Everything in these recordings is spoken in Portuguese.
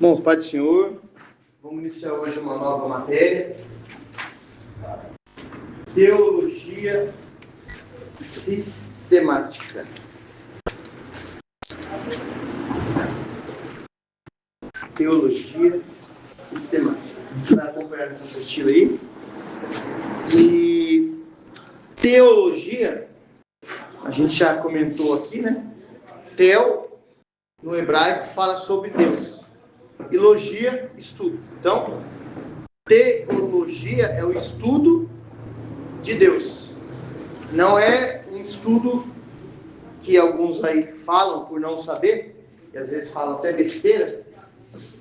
Bom, Pai do Senhor, vamos iniciar hoje uma nova matéria. Teologia sistemática. Teologia sistemática. Você vai acompanhar essa apostila aí. E teologia, a gente já comentou aqui, né? Teo, no hebraico, fala sobre Deus. E logia, estudo. Então, teologia é o estudo de Deus. Não é um estudo que alguns aí falam por não saber, e às vezes falam até besteira,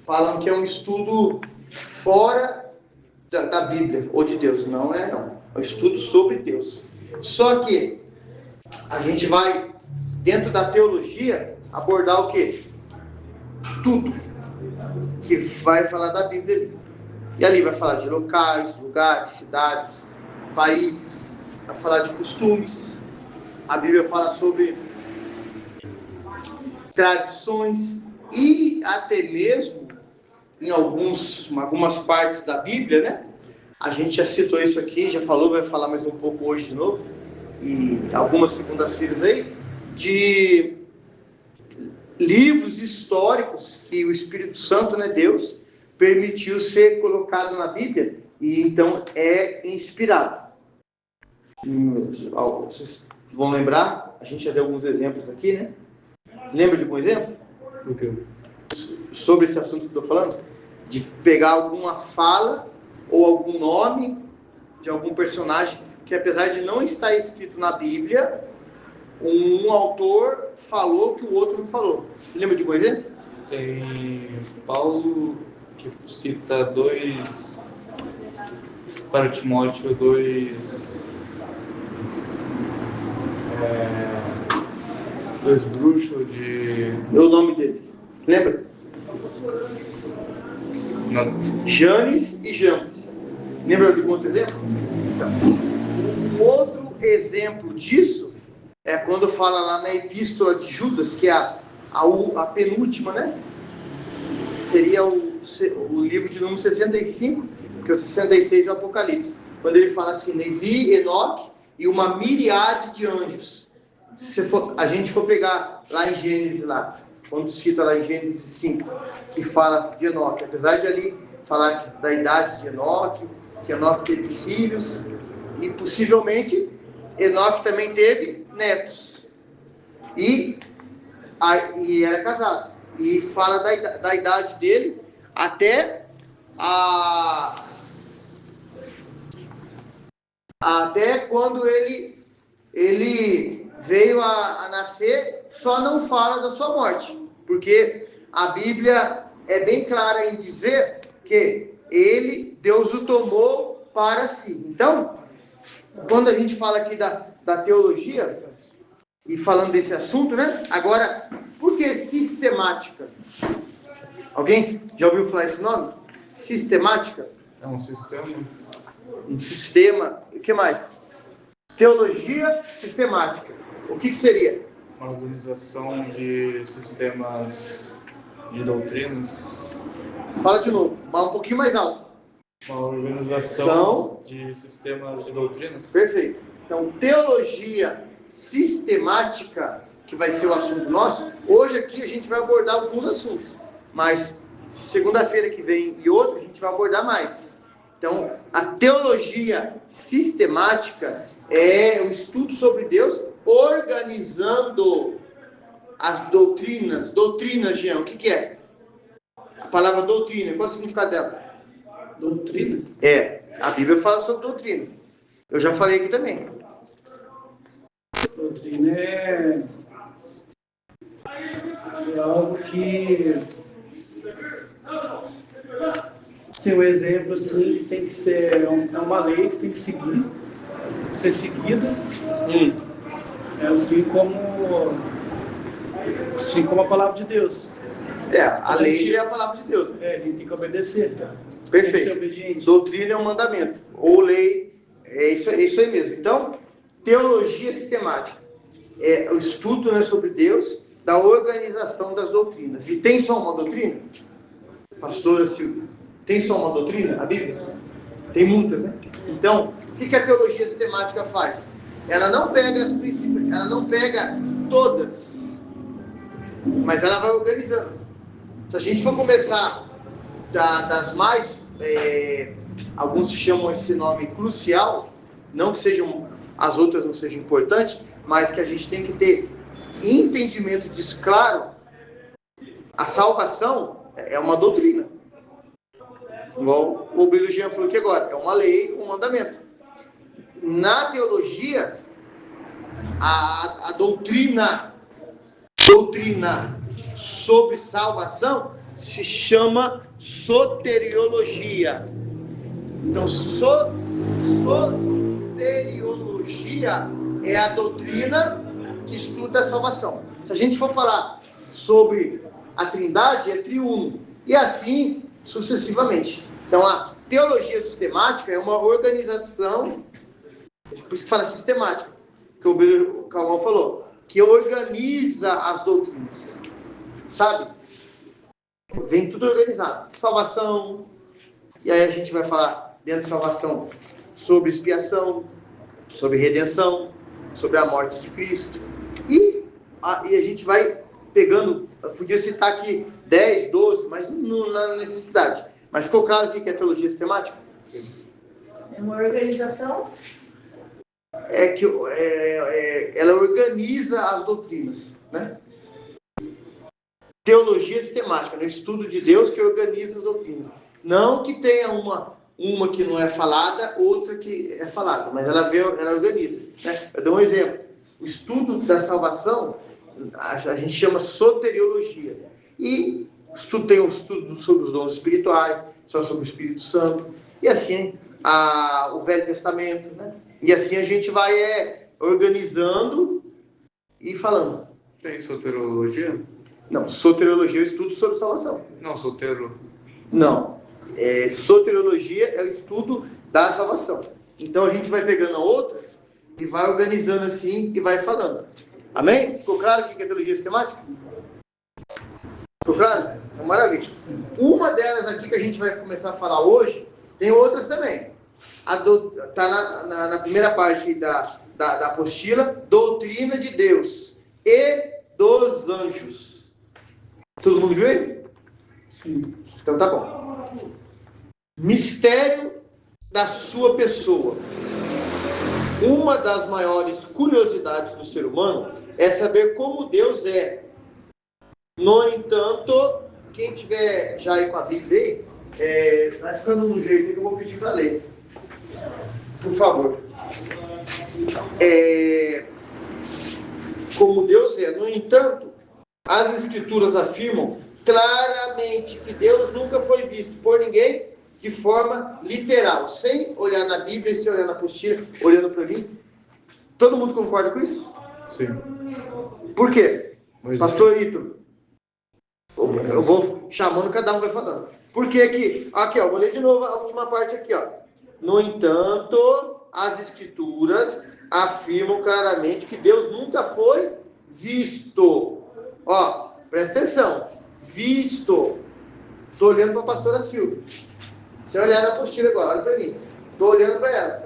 falam que é um estudo fora da Bíblia ou de Deus. Não é, não. É um estudo sobre Deus. Só que a gente vai, dentro da teologia, abordar o quê? Tudo que vai falar da Bíblia ali. E ali vai falar de locais, lugares, cidades, países, vai falar de costumes. A Bíblia fala sobre tradições e até mesmo em algumas partes da Bíblia, né? A gente já citou isso aqui, já falou, vai falar mais um pouco hoje de novo, e algumas segundas-feiras aí, de livros históricos que o Espírito Santo, né, Deus, permitiu ser colocado na Bíblia, e então é inspirado. Vocês vão lembrar, a gente já deu alguns exemplos aqui, né? Lembra de algum exemplo? Sobre esse assunto que eu estou falando? De pegar alguma fala ou algum nome de algum personagem que, apesar de não estar escrito na Bíblia, um autor falou que o outro não falou. Você lembra de algum exemplo? Tem Paulo que cita para Timóteo, dois bruxos de... É o nome deles. Lembra? Não. Janes e Jambres. Lembra de algum outro exemplo? Um outro exemplo disso é quando fala lá na Epístola de Judas, que é a penúltima, né? Seria o livro de número 65, porque o 66 é o Apocalipse. Quando ele fala assim, Levi, Enoque e uma miríade de anjos. Se a gente for pegar lá em Gênesis, lá, quando cita lá em Gênesis 5, que fala de Enoque, apesar de ali falar da idade de Enoque, que Enoque teve filhos, e possivelmente Enoque também teve netos, e era casado, e fala da idade dele até quando ele veio a nascer, só não fala da sua morte, porque a Bíblia é bem clara em dizer que Deus o tomou para si. Então, quando a gente fala aqui da teologia, e falando desse assunto, né? Agora, por que sistemática? Alguém já ouviu falar esse nome? Sistemática? É um sistema. Um sistema. O que mais? Teologia sistemática. O que seria? Uma organização de sistemas de doutrinas. Fala de novo, mas um pouquinho mais alto. Uma organização de sistemas de doutrinas. Perfeito. Então, teologia sistemática, que vai ser o assunto nosso. Hoje aqui a gente vai abordar alguns assuntos, mas segunda-feira que vem e outra a gente vai abordar mais. Então, a teologia sistemática é o estudo sobre Deus, organizando as doutrinas. Doutrina, Jean, o que é? A palavra doutrina, qual é o significado dela? Doutrina? A Bíblia fala sobre doutrina. Eu já falei aqui também. Doutrina é algo que... Tem um exemplo assim, tem que ser uma lei que tem que ser seguida. É assim como a palavra de Deus. A lei é a palavra de Deus. A gente tem que obedecer, cara. Perfeito. Tem que ser obediente. Doutrina é um mandamento. Ou lei, é isso aí mesmo. Então, teologia sistemática é o estudo, né, sobre Deus, da organização das doutrinas. E tem só uma doutrina? pastora Silvia, tem só uma doutrina, a Bíblia? Tem muitas, né? Então, o que a teologia sistemática faz? Ela não pega as princípios, ela não pega todas, mas ela vai organizando. Se a gente for começar das mais, alguns chamam esse nome crucial, não que sejam, as outras não sejam importantes, mas que a gente tem que ter entendimento disso claro. A salvação é uma doutrina. Igual o Billy Jean falou aqui agora, é uma lei, um mandamento. Na teologia, a doutrina sobre salvação se chama soteriologia. Então, soteriologia é a doutrina que estuda a salvação. Se a gente for falar sobre a Trindade, é triuno. E assim sucessivamente. Então, a teologia sistemática é uma organização, por isso que fala sistemática, que o Calvão falou, que organiza as doutrinas. Sabe? Vem tudo organizado. Salvação, e aí a gente vai falar dentro de salvação sobre expiação, sobre redenção, sobre a morte de Cristo. E a gente vai pegando, eu podia citar aqui 10, 12, mas não na necessidade. Mas ficou claro o que é teologia sistemática? É uma organização? Ela organiza as doutrinas, né? Teologia sistemática, no estudo de Deus que organiza as doutrinas. Não que tenha uma que não é falada, outra que é falada, mas ela organiza, né? Eu dou um exemplo. O estudo da salvação, a gente chama soteriologia. E tem o estudo sobre os dons espirituais, só sobre o Espírito Santo. E assim, o Velho Testamento, né? E assim a gente vai organizando e falando. Tem soteriologia? Não, soteriologia é o estudo sobre salvação. Não, solteiro. Não. Soteriologia é o estudo da salvação. Então a gente vai pegando outras e vai organizando assim e vai falando. Amém? Ficou claro o que é teologia sistemática? Ficou claro? É maravilha. Uma delas aqui que a gente vai começar a falar hoje, tem outras também. Está na primeira parte da apostila, doutrina de Deus e dos anjos. Todo mundo viu aí? Sim. Então tá bom. Mistério da sua pessoa. Uma das maiores curiosidades do ser humano é saber como Deus é. No entanto, quem tiver já aí com a Bíblia aí, vai ficando no jeito que eu vou pedir para ler. Por favor. Como Deus é. No entanto, as Escrituras afirmam claramente que Deus nunca foi visto por ninguém de forma literal, sem olhar na Bíblia, sem olhar na apostila, olhando para mim. Todo mundo concorda com isso? Sim. Por quê? Mas Pastor Ítalo, eu vou chamando, cada um vai falando. Por que que... Aqui, ó, vou ler de novo a última parte aqui, ó. No entanto, as Escrituras afirmam claramente que Deus nunca foi visto. Ó, presta atenção. Visto. Estou olhando para a pastora Silvia. Você olhar na apostila agora, olha para mim. Estou olhando para ela.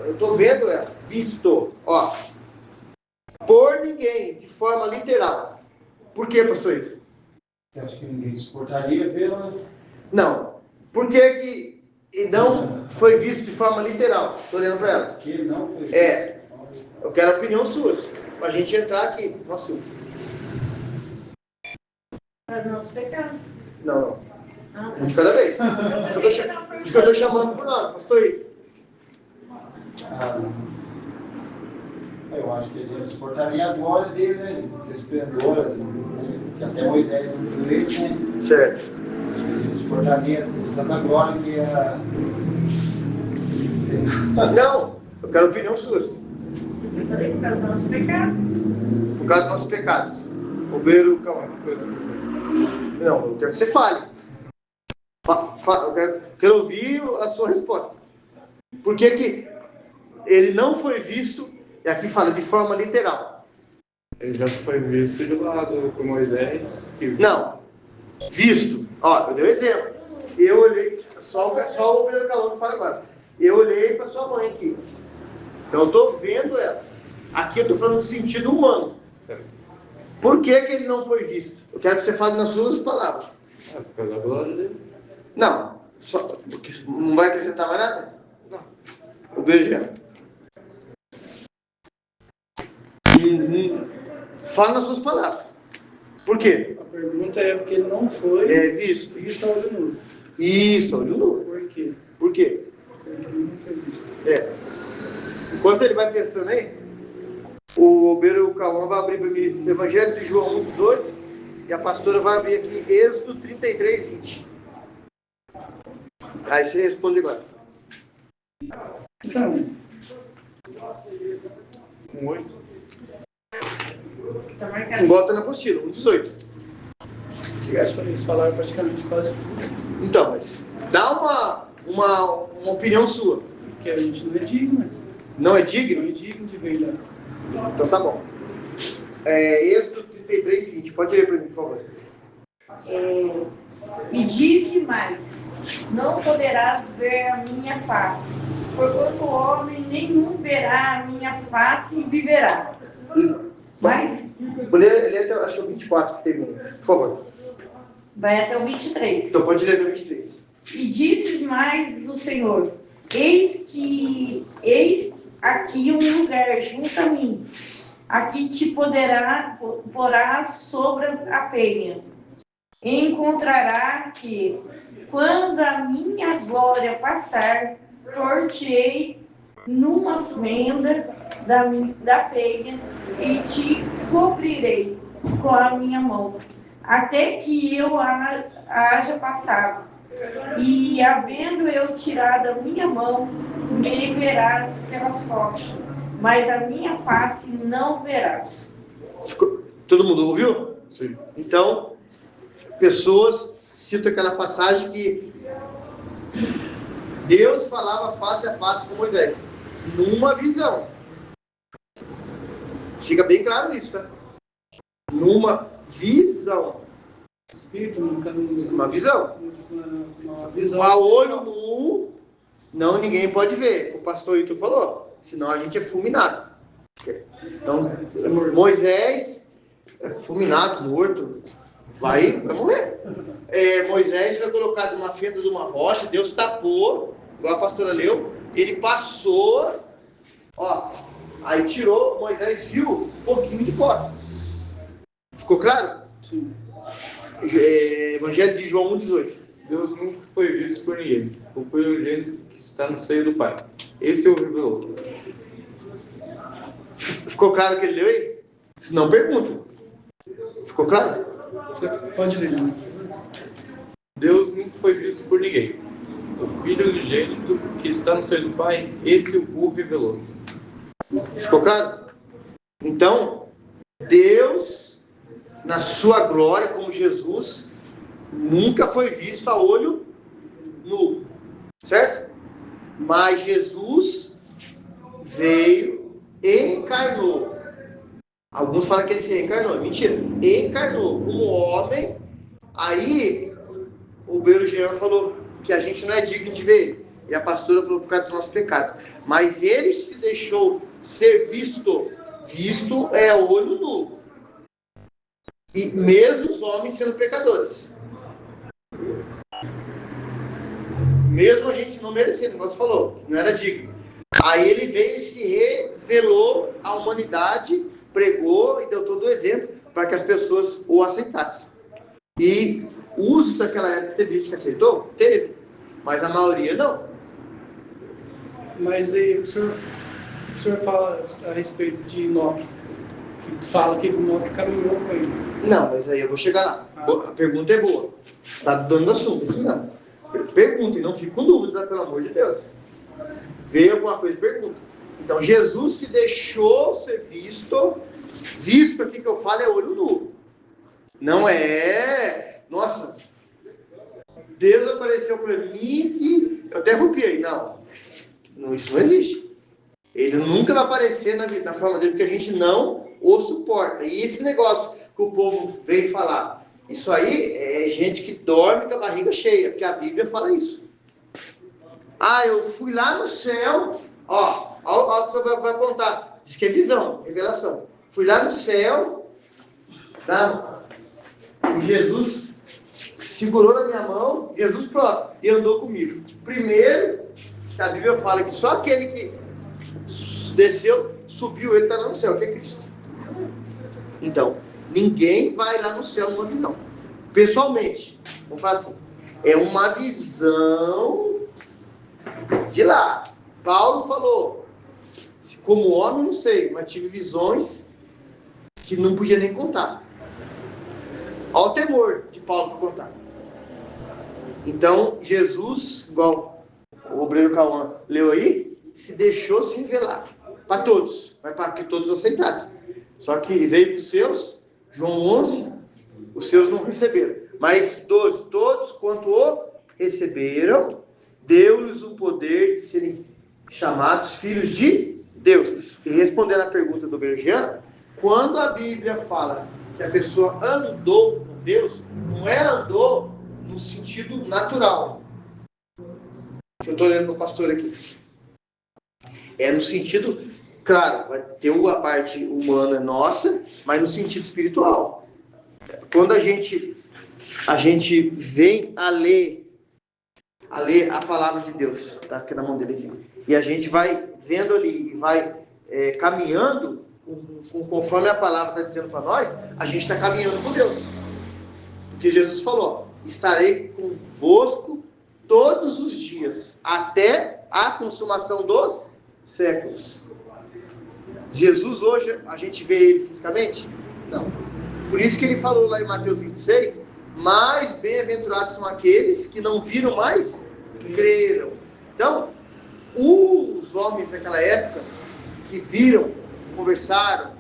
Eu estou vendo ela. Visto. Ó. Por ninguém, de forma literal. Por que, pastor Ito? Eu acho que ninguém suportaria vê-la. Não. Por que não foi visto de forma literal? Estou olhando para ela. Que não foi visto. Eu quero a opinião sua. Para a gente entrar aqui no assunto. Para os nossos pecados. Não. Ah, Um de cada vez. Isso que eu estou chamando por nome, pastor Ito. Eu acho que ele suportaria a glória dele, né? Esplendor, que até Moisés não viu ele, né? Certo. Acho que ele suportaria tanta glória que era. Não, eu quero a opinião sua. eu falei por causa dos nossos pecados. Por causa dos nossos pecados. O Beiro, calma. Não, eu quero que você fale. Eu quero ouvir a sua resposta. Por que que ele não foi visto, e aqui fala de forma literal? Ele já foi visto de lado com Moisés. Não. Visto. Ó, eu dei um exemplo. Eu olhei, só o primeiro calor não fala agora. Eu olhei para sua mãe aqui. Então eu estou vendo ela. Aqui eu estou falando no sentido humano. Por que ele não foi visto? Eu quero que você fale nas suas palavras. Por causa da glória dele. Não, porque não vai acrescentar mais nada? Não. O beijo. Fala nas suas palavras. Por quê? A pergunta é porque ele não foi visto a olho nu. Isso, olho nu. Por quê? Por quê? Porque ele não foi visto. Enquanto ele vai pensando aí, o Beiro Cauã vai abrir para mim Evangelho de João 1,18 e a pastora vai abrir aqui Êxodo 33:20. Aí você responde agora. Então, 1:8. Tá marcado. Bota na apostila, 1,18. eles falaram praticamente quase tudo. Então, mas dá uma opinião sua. Porque a gente não é digno, né? Não é Não digno? é digno de ver lá. Então tá bom. Êxodo 33:20. Pode ler para mim, por favor. E disse mais: não poderás ver a minha face, porquanto homem nenhum verá a minha face e viverá. Mas Vou ler até, acho que é o 24 que termina. Por favor. vai até o 23. Então pode ler no 23. E disse mais o Senhor: eis aqui um lugar junto a mim, aqui te porás sobre a penha. Encontrará que, quando a minha glória passar, torteei numa fenda da penha e te cobrirei com a minha mão, até que eu haja passado. E, havendo eu tirado a minha mão, me verás pelas costas, mas a minha face não verás. Todo mundo ouviu? Sim. Então, pessoas citam aquela passagem que Deus falava face a face com Moisés, numa visão. Fica bem claro isso, tá? Numa visão. Espírito nunca nos... Uma visão. Uma visão. A olho nu, não, ninguém pode ver. O pastor Ito falou, senão a gente é fulminado. Então, Moisés, fulminado, morto, vai morrer. Moisés foi colocado numa fenda de uma rocha, Deus tapou, igual a pastora leu, ele passou, aí tirou, Moisés viu um pouquinho de fósforo. Ficou claro? Sim. Evangelho de João 1,18. Deus nunca foi visto por ninguém. O primogênito que está no seio do Pai. Esse o revelou. Ficou claro que ele leu aí? Se não, pergunta. Ficou claro? Pode ler. Deus nunca foi visto por ninguém. O Filho unigênito que está no seio do Pai, esse o revelou. Ficou claro? Então, Deus, na sua glória como Jesus, nunca foi visto a olho nu, certo? Mas Jesus veio, encarnou. Alguns falam que ele se reencarnou, mentira. Encarnou como homem. Aí o Beiro Jean falou que a gente não é digno de ver ele. E a pastora falou por causa dos nossos pecados. Mas ele se deixou ser visto. Visto é olho nu. E mesmo os homens sendo pecadores. Mesmo a gente não merecendo, como você falou, não era digno. Aí ele veio e se revelou à humanidade, pregou e deu todo o exemplo para que as pessoas o aceitassem. E o uso daquela época, teve gente que aceitou? Teve. Mas a maioria não. Mas aí, o senhor fala a respeito de Enoque, que fala que Enoque caminhou com ele. Não, mas aí eu vou chegar lá. A pergunta é boa. Tá dando assunto, isso não. Pergunta e não fique com dúvida, pelo amor de Deus. Vê alguma coisa, pergunta. Então, Jesus se deixou ser visto. Visto aqui que eu falo é olho nu. Não é... Nossa, Deus apareceu para mim que eu até arrupiei. Não, isso não existe. Ele nunca vai aparecer na forma dele, porque a gente não o suporta. E esse negócio que o povo vem falar, Isso aí é gente que dorme com a barriga cheia, porque a Bíblia fala isso. Ah, eu fui lá no céu, ó, a pessoa vai contar, diz que é visão, revelação. Fui lá no céu, tá? E Jesus segurou na minha mão, Jesus pronto, e andou comigo. Primeiro, a Bíblia fala que só aquele que desceu, subiu, ele está lá no céu, que é Cristo. Então, ninguém vai lá no céu numa visão. Pessoalmente, vamos falar assim, é uma visão de lá. Paulo falou, como homem, não sei, mas tive visões que não podia nem contar. Olha o temor de Paulo para contar. Então, Jesus, igual o obreiro Cauã leu aí, se deixou se revelar para todos, mas para que todos aceitassem. Só que veio para os seus, João 11, os seus não receberam. Mas 12, todos quanto o receberam, deu-lhes o poder de serem chamados filhos de Deus. E respondendo à pergunta do Bergian, quando a Bíblia fala que a pessoa andou com Deus, não é andou no sentido natural. Eu estou olhando para o pastor aqui. É no sentido, claro, vai ter a parte humana nossa, mas no sentido espiritual. Quando a gente vem a ler a palavra de Deus, tá aqui na mão dele aqui, e a gente vai vendo ali e vai caminhando conforme a palavra está dizendo para nós, a gente está caminhando com Deus. Porque Jesus falou, estarei convosco todos os dias, até a consumação dos séculos. Jesus hoje, a gente vê ele fisicamente? Não. Por isso que ele falou lá em Mateus 26, mais bem-aventurados são aqueles que não viram, mais creram. Então, os homens daquela época, que viram, conversaram,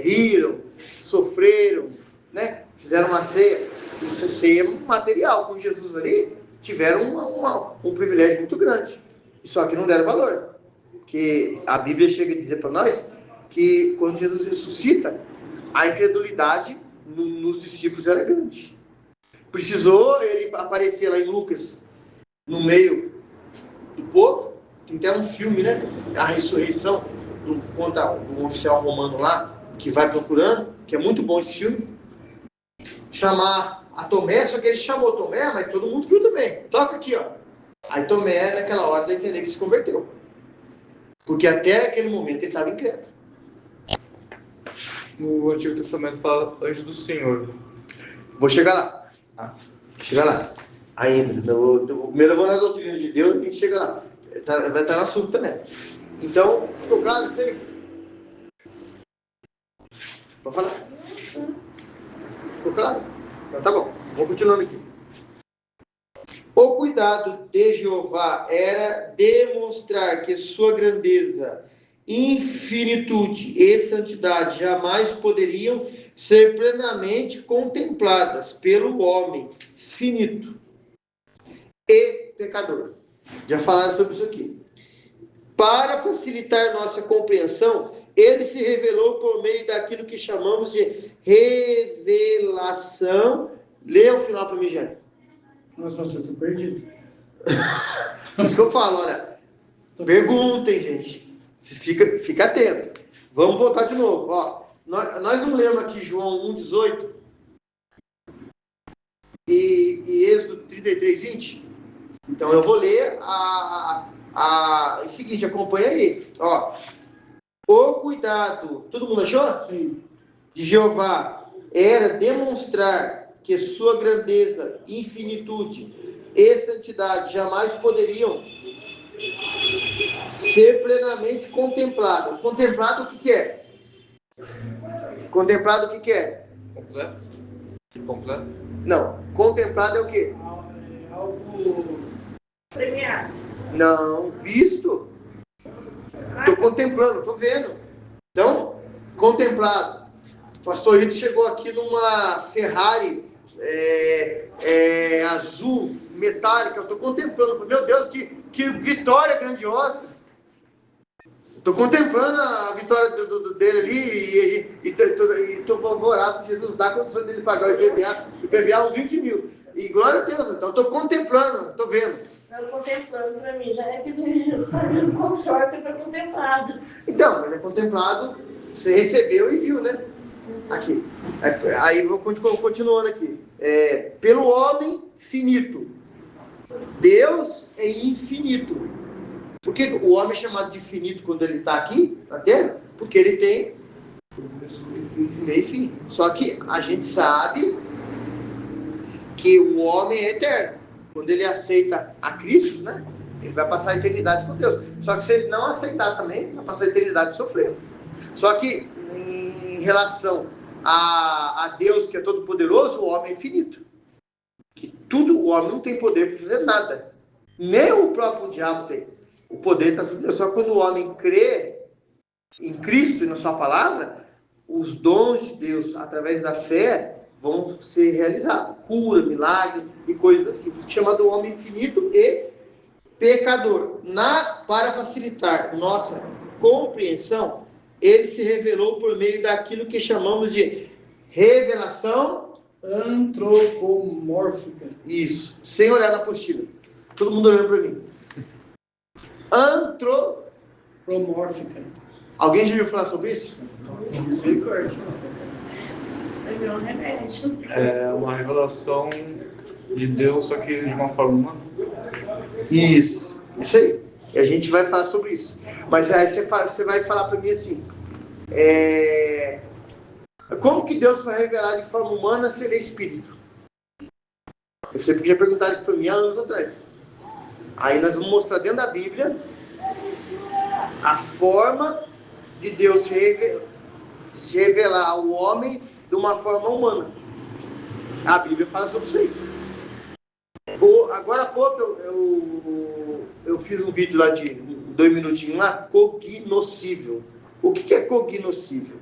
riram, sofreram, né? Fizeram uma ceia, isso é ceia material, com Jesus ali, tiveram um privilégio muito grande. Só que não deram valor. Porque a Bíblia chega a dizer para nós que quando Jesus ressuscita, a incredulidade nos discípulos era grande. Precisou ele aparecer lá em Lucas, no meio do povo. Tem até um filme, né? A ressurreição, conta um oficial romano lá, que vai procurando, que é muito bom esse filme. Chamar a Tomé, só que ele chamou Tomé, mas todo mundo viu também. Toca aqui, ó. Aí Tomé, naquela hora, dá a entender que se converteu. Porque até aquele momento ele estava incrédulo. No Antigo Testamento fala anjo do Senhor. Vou chegar lá. Chegar lá. Ainda. Primeiro eu vou na doutrina de Deus e a gente chega lá. Vai estar no assunto também. Então, ficou claro isso aí? Pode falar? Ficou claro? Então tá bom. Vou continuando aqui. O cuidado de Jeová era demonstrar que sua grandeza, infinitude e santidade jamais poderiam ser plenamente contempladas pelo homem finito e pecador. Já falaram sobre isso aqui. Para facilitar nossa compreensão, ele se revelou por meio daquilo que chamamos de revelação. Lê o final para mim, Jânio. Nossa, eu estou perdido. Por isso que eu falo, olha, perguntem, gente. Fica atento. Vamos voltar de novo. Ó, nós não lemos aqui João 1,18 e Êxodo 33,20. Então eu vou ler o seguinte, acompanha aí. Ó, o cuidado, todo mundo achou? Sim. De Jeová era demonstrar que sua grandeza, infinitude e santidade jamais poderiam ser plenamente contemplado. Contemplado o que é? Contemplado o que é? Completo? Completo? Não. Contemplado é o quê? Algo Premiado. Não. Visto. Estou contemplando, estou vendo. Então, contemplado. O pastor Rito chegou aqui numa Ferrari azul, metálica. Eu estou contemplando. Meu Deus, que vitória grandiosa. Estou contemplando a vitória dele ali e estou apavorado que Jesus dá a condição dele pagar o IPVA uns 20 mil. E glória a Deus, então estou contemplando, estou vendo. Não, contemplando para mim, já é que pagando consórcio para contemplado. Então, mas é contemplado, você recebeu e viu, né? Aqui. Aí vou continuando aqui. Pelo homem finito. Deus é infinito. Por que o homem é chamado de finito quando ele está aqui na Terra? Porque ele tem meio e fim. Só que a gente sabe que o homem é eterno. Quando ele aceita a Cristo, né? Ele vai passar a eternidade com Deus. Só que se ele não aceitar também, vai passar a eternidade sofrendo. Só que em relação a Deus, que é todo poderoso, o homem é finito. Que tudo, o homem não tem poder para fazer nada. Nem o próprio diabo tem. O poder está tudo. Só quando o homem crê em Cristo e na sua palavra, os dons de Deus, através da fé, vão ser realizados. Cura, milagre e coisas assim. Chamado homem infinito e pecador. Para facilitar nossa compreensão, ele se revelou por meio daquilo que chamamos de revelação antropomórfica. Isso, sem olhar na apostila. Todo mundo olhando para mim. Antropomórfica. Alguém já ouviu falar sobre isso? Misericórdia. Vai virar um remédio. É uma revelação de Deus, só que de uma forma humana. Isso aí. E a gente vai falar sobre isso. Mas aí você vai falar para mim assim, como que Deus vai revelar de forma humana se ele é espírito? Eu sei porque já perguntaram isso para mim há anos atrás. Aí nós vamos mostrar dentro da Bíblia a forma de Deus se revelar ao homem de uma forma humana. A Bíblia fala sobre isso aí. Agora há pouco eu fiz um vídeo lá de 2 minutinhos lá, cognoscível. O que é cognoscível?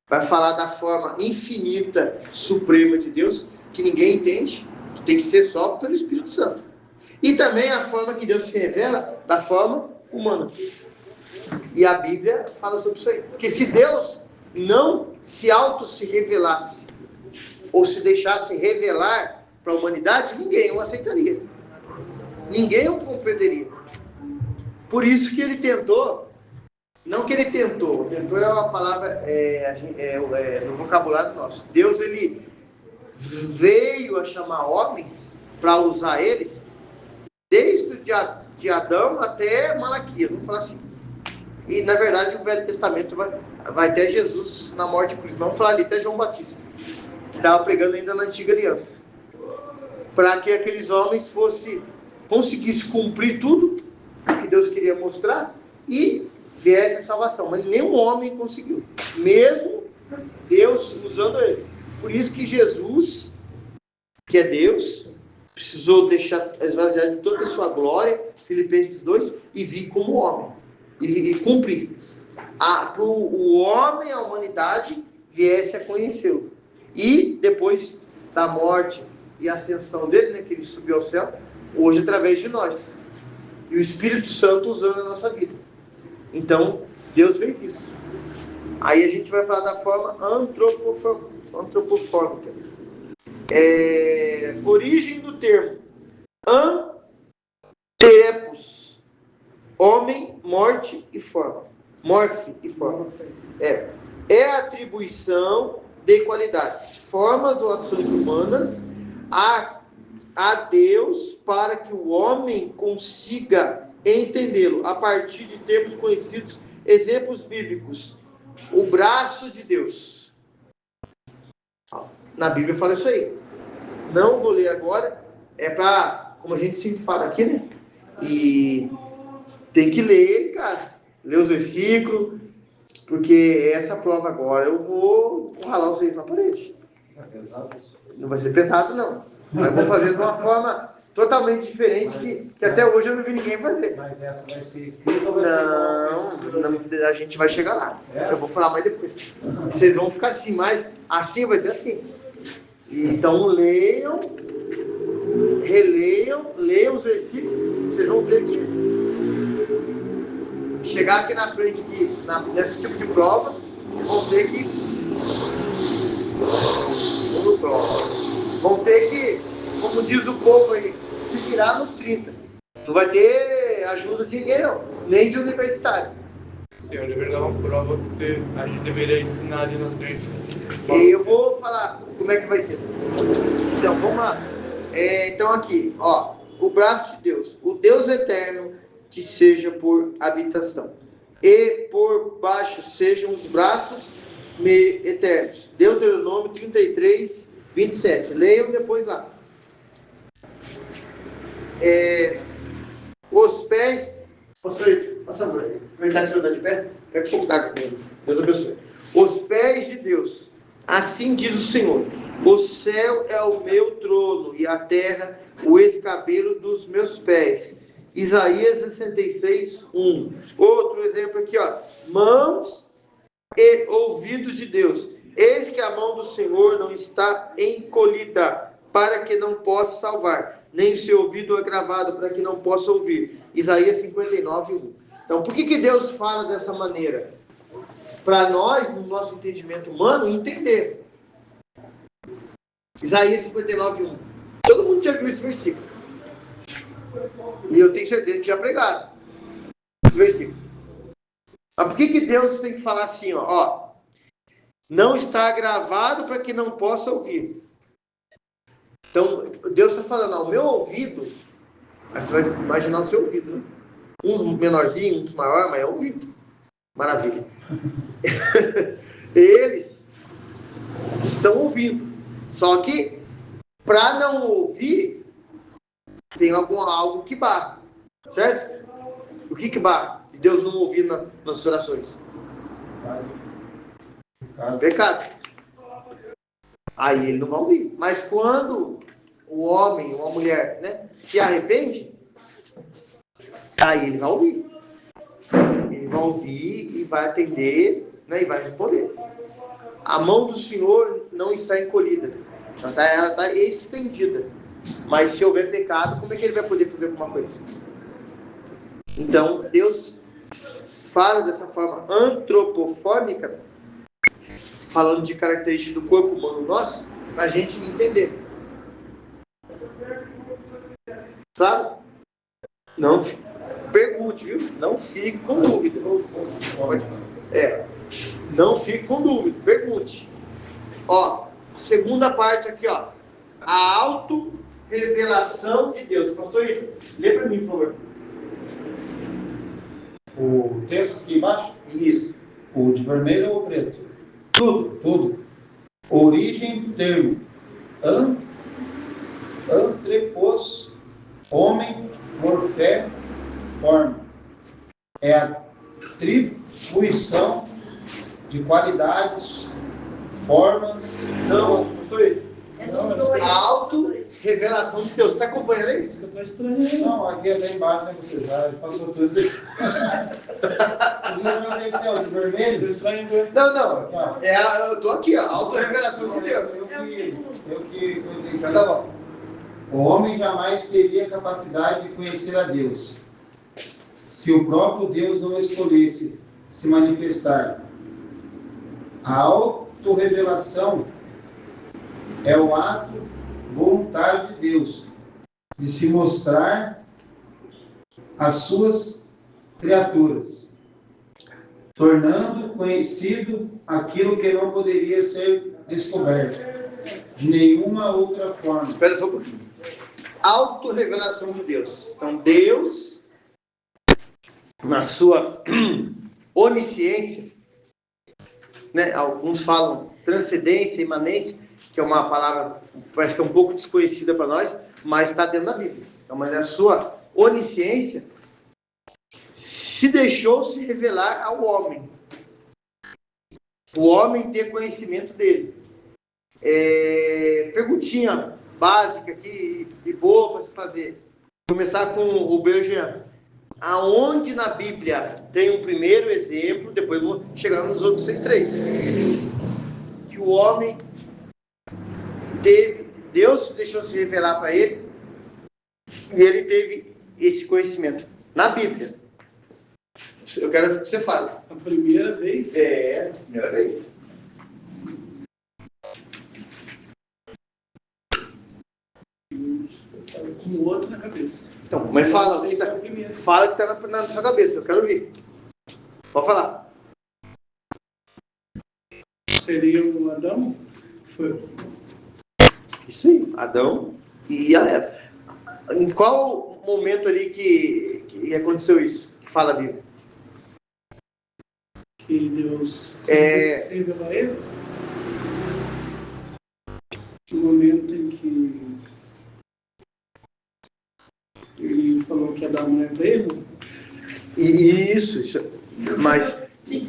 Vai falar da forma infinita, suprema de Deus, que ninguém entende, que tem que ser só pelo Espírito Santo. E também a forma que Deus se revela da forma humana. E a Bíblia fala sobre isso aí. Porque se Deus não se revelasse, ou se deixasse revelar para a humanidade, ninguém o aceitaria. Ninguém o compreenderia. Por isso que ele tentou, não que ele tentou é uma palavra no vocabulário nosso. Deus, ele veio a chamar homens para usar eles desde o de Adão até Malaquias, vamos falar assim. E na verdade o Velho Testamento vai até Jesus na morte de cruz. Vamos falar ali até João Batista, que estava pregando ainda na antiga aliança, para que aqueles homens conseguissem cumprir tudo que Deus queria mostrar e viesse a salvação. Mas nenhum homem conseguiu, mesmo Deus usando eles. Por isso que Jesus, que é Deus, precisou deixar esvaziar de toda a sua glória, Filipenses 2, e vir como homem e cumprir. Para o homem, a humanidade, viesse a conhecê-lo. E depois da morte e ascensão dele, né, que ele subiu ao céu, hoje através de nós. E o Espírito Santo usando a nossa vida. Então, Deus fez isso. Aí a gente vai falar da forma antropomórfica. Origem do termo antepos, homem, morte e forma. Morfe e forma. É a atribuição de qualidades, formas ou ações humanas a Deus para que o homem consiga entendê-lo a partir de termos conhecidos, exemplos bíblicos. O braço de Deus. Na Bíblia fala isso aí. Não vou ler agora. É para, como a gente sempre fala aqui, né? E tem que ler, cara. Ler os versículos. Porque essa prova agora eu vou ralar vocês na parede. Não vai ser pesado, não. Mas vou fazer de uma forma totalmente diferente que até hoje eu não vi ninguém fazer. Mas essa vai ser escrita ou vai ser igual? Não, a gente vai chegar lá. Eu vou falar mais depois. Vocês vão ficar assim, mas assim vai ser assim. Então leiam, releiam, leiam os versículos, vocês vão ver que chegar aqui na frente, nesse tipo de prova, vão ter que como diz o povo aí, se virar nos 30. Não vai ter ajuda de ninguém, não, nem de universitário. Senhor, deveria dar uma prova que a gente deveria ensinar ali na frente. E eu vou falar como é que vai ser. Então, vamos lá. Então aqui, ó, o braço de Deus, o Deus eterno que seja por habitação, e por baixo sejam os braços eternos. Deuteronômio 33, 27. Leiam depois lá. Os pés. Pastor, passa a mão. Verdade, senhor, de pé? Pega um pouco d'água comigo. Deus abençoe. Os pés de Deus, assim diz o Senhor: o céu é o meu trono e a terra o escabelo dos meus pés. Isaías 66, 1. Outro exemplo aqui, ó. Mãos e ouvidos de Deus. Eis que a mão do Senhor não está encolhida, para que não possa salvar, nem o seu ouvido é gravado, para que não possa ouvir. Isaías 59, 1. Então, por que Deus fala dessa maneira? Para nós, no nosso entendimento humano, entender. Isaías 59, 1. Todo mundo já viu esse versículo. E eu tenho certeza que já pregaram esse versículo. Mas por que Deus tem que falar assim, ó? Não está gravado para que não possa ouvir. Então, Deus está falando, ó, o meu ouvido, aí você vai imaginar o seu ouvido, né? Uns menorzinhos, uns maiores, mas é ouvido. Maravilha. Eles estão ouvindo. Só que, para não ouvir, tem algo que barra. Certo? O que barra? E Deus não ouvir nas orações. Pecado. Aí ele não vai ouvir. Mas quando o homem ou a mulher, né, se arrepende, aí ele vai ouvir. Ele vai ouvir e vai atender, né, e vai responder. A mão do Senhor não está encolhida. Ela está estendida. Mas se houver pecado, como é que ele vai poder fazer alguma coisa? Então, Deus fala dessa forma antropofônica, falando de características do corpo humano nosso, para a gente entender. Claro? Não pergunte, viu? Não fique com dúvida. Não fique com dúvida, pergunte. Ó, segunda parte aqui, ó. A auto-revelação de Deus. Pastor Ito, lê para mim, por favor. O texto aqui embaixo? Isso. O de vermelho ou preto? Tudo. Origem, termo. Antrepos, homem, morfé, forma. É a atribuição de qualidades, formas. Não, pastor Ito. A auto-revelação de Deus. Está acompanhando aí? Eu estou estranhando. Não, aqui é bem embaixo, né? Você já passou tudo isso aqui. De vermelho? Estou estranhando. Não. Eu estou aqui, ó. Auto-revelação de Deus. Eu que então tá bom. O homem jamais teria capacidade de conhecer a Deus, se o próprio Deus não escolhesse se manifestar. A auto-revelação é o ato voluntário de Deus de se mostrar às suas criaturas, tornando conhecido aquilo que não poderia ser descoberto de nenhuma outra forma. Espera só um pouquinho. Auto-revelação de Deus. Então, Deus, na sua onisciência, né, alguns falam transcendência, imanência, que é uma palavra, parece que é um pouco desconhecida para nós, mas está dentro da Bíblia. Então, mas a sua onisciência se deixou se revelar ao homem. O homem ter conhecimento dele. Perguntinha básica aqui e boa para se fazer. Começar com o Bergean. Aonde na Bíblia tem um primeiro exemplo, depois vou chegar nos outros 3. Que o homem teve, Deus deixou se revelar para ele, e ele teve esse conhecimento na Bíblia. Eu quero que você fale. A primeira vez? É, primeira vez. Com o outro na cabeça. Então, mas fala, Não sei se é a primeira. fala que tá na sua cabeça, eu quero ouvir. Pode falar. Seria o Adão? Foi. Isso aí, Adão e a Eva. Em qual momento ali que aconteceu isso? Que fala a Bíblia? Que Deus se revelou a ele? No momento em que ele falou que ia dar mulher para ele? Isso.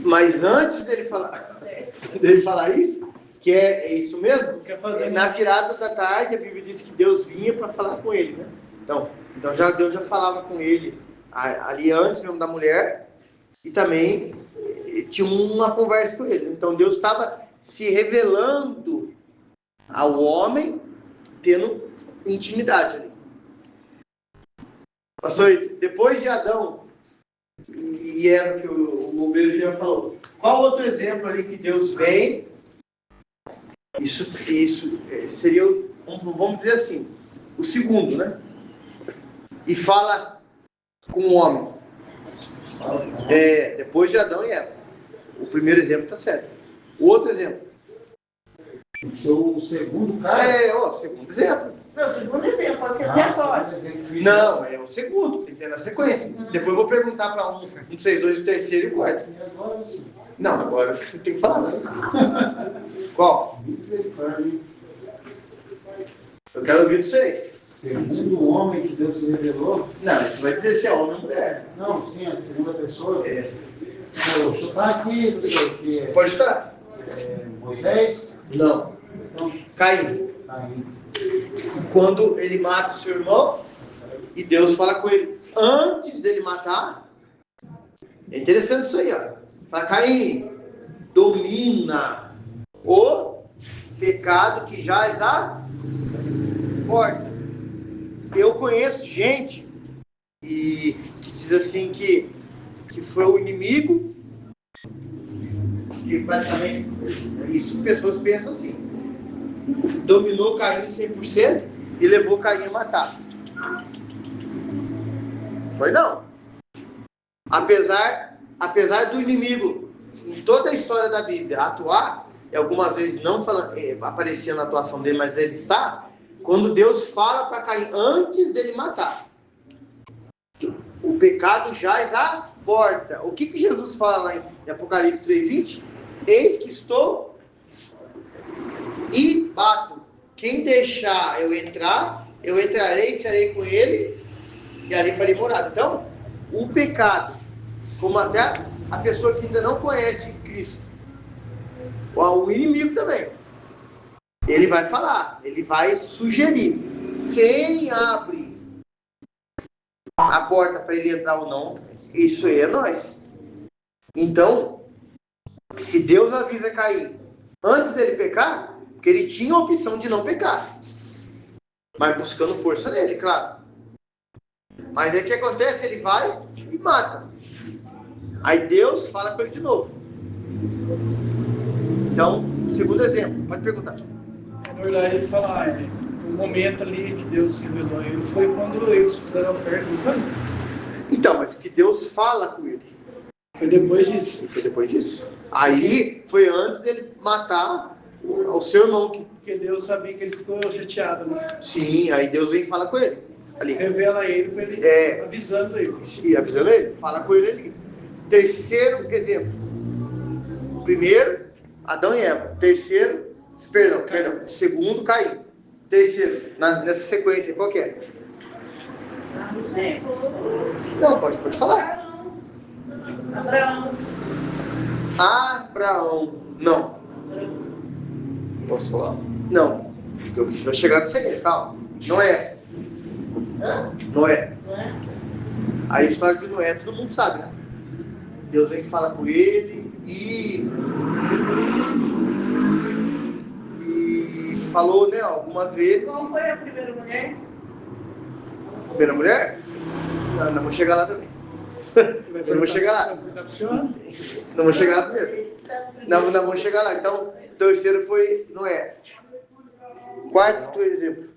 Mas antes dele falar isso, que é isso mesmo, Quer fazer na virada da tarde a Bíblia diz que Deus vinha para falar com ele, né? Então Deus já falava com ele ali antes mesmo da mulher e também tinha uma conversa com ele. Então Deus estava se revelando ao homem, tendo intimidade ali. Pastor, depois de Adão e Eva, que o bombeiro já falou, qual outro exemplo ali que Deus vem? Isso seria, vamos dizer assim, o segundo, né? E fala com o homem. Depois de Adão e Eva. O primeiro exemplo está certo. O outro exemplo. O segundo cara? O segundo exemplo. Não, o segundo exemplo, pode ser até agora. Não, é o segundo, tem que ter na sequência. Depois eu vou perguntar para um de vocês dois, o terceiro e o quarto. E agora sim. Não, agora você tem que falar, né? Qual? Misericórdia. Eu quero ouvir de vocês. Segundo homem que Deus se revelou. Não, você vai dizer se é homem ou mulher. Não, sim, a segunda pessoa. Vou chutar aqui, não sei o que. Pode estar? Moisés. Não. Então, Caim. Caim. Quando ele mata seu irmão e Deus fala com ele antes dele matar. É interessante isso aí, ó. Fala, Caim, domina o pecado que jaz à porta. Eu conheço gente que diz assim que foi o inimigo, que praticamente isso, pessoas pensam assim, dominou Caim 100% e levou Caim a matar. Foi não. Apesar do inimigo, em toda a história da Bíblia, atuar, e algumas vezes não aparecia na atuação dele, mas ele está, quando Deus fala para Caim antes dele matar. O pecado jaz à porta. O que Jesus fala lá em Apocalipse 3:20? Eis que estou e bato. Quem deixar eu entrar, eu entrarei e serei com ele, e ali farei morada. Então, o pecado, como até a pessoa que ainda não conhece Cristo, o inimigo também, ele vai falar, ele vai sugerir. Quem abre a porta para ele entrar ou não, isso aí é nós. Então, se Deus avisa Caim antes dele pecar, porque ele tinha a opção de não pecar, mas buscando força nele, claro. Mas aí o que acontece? Ele vai e mata. Aí Deus fala com ele de novo. Então, segundo exemplo, pode perguntar. Na verdade, ele fala, o momento ali que Deus se revelou a ele foi quando eles fizeram a oferta, não foi? Então, mas que Deus fala com ele. Foi depois disso. E foi depois disso. Aí foi antes dele matar o seu irmão. Porque Deus sabia que ele ficou chateado, né? Sim, aí Deus vem e fala com ele. Ali. Revela ele para ele, avisando ele. E avisando ele, fala com ele ali. Terceiro exemplo. Primeiro, Adão e Eva. Terceiro, perdão. Segundo, Caim. Terceiro, nessa sequência, qual que é? Não sei. Não, pode falar. Abraão. Não. Posso falar? Não. Eu vou chegar nisso aí, calma. Noé. Noé. A história de Noé, todo mundo sabe, né? Deus vem falar com ele e falou, né, algumas vezes. Qual foi a primeira mulher? Primeira mulher? Não, vamos chegar lá também. Eu não vou chegar lá. Não vou chegar lá primeiro. Não vamos chegar lá. Então, o terceiro foi Noé. Quarto exemplo.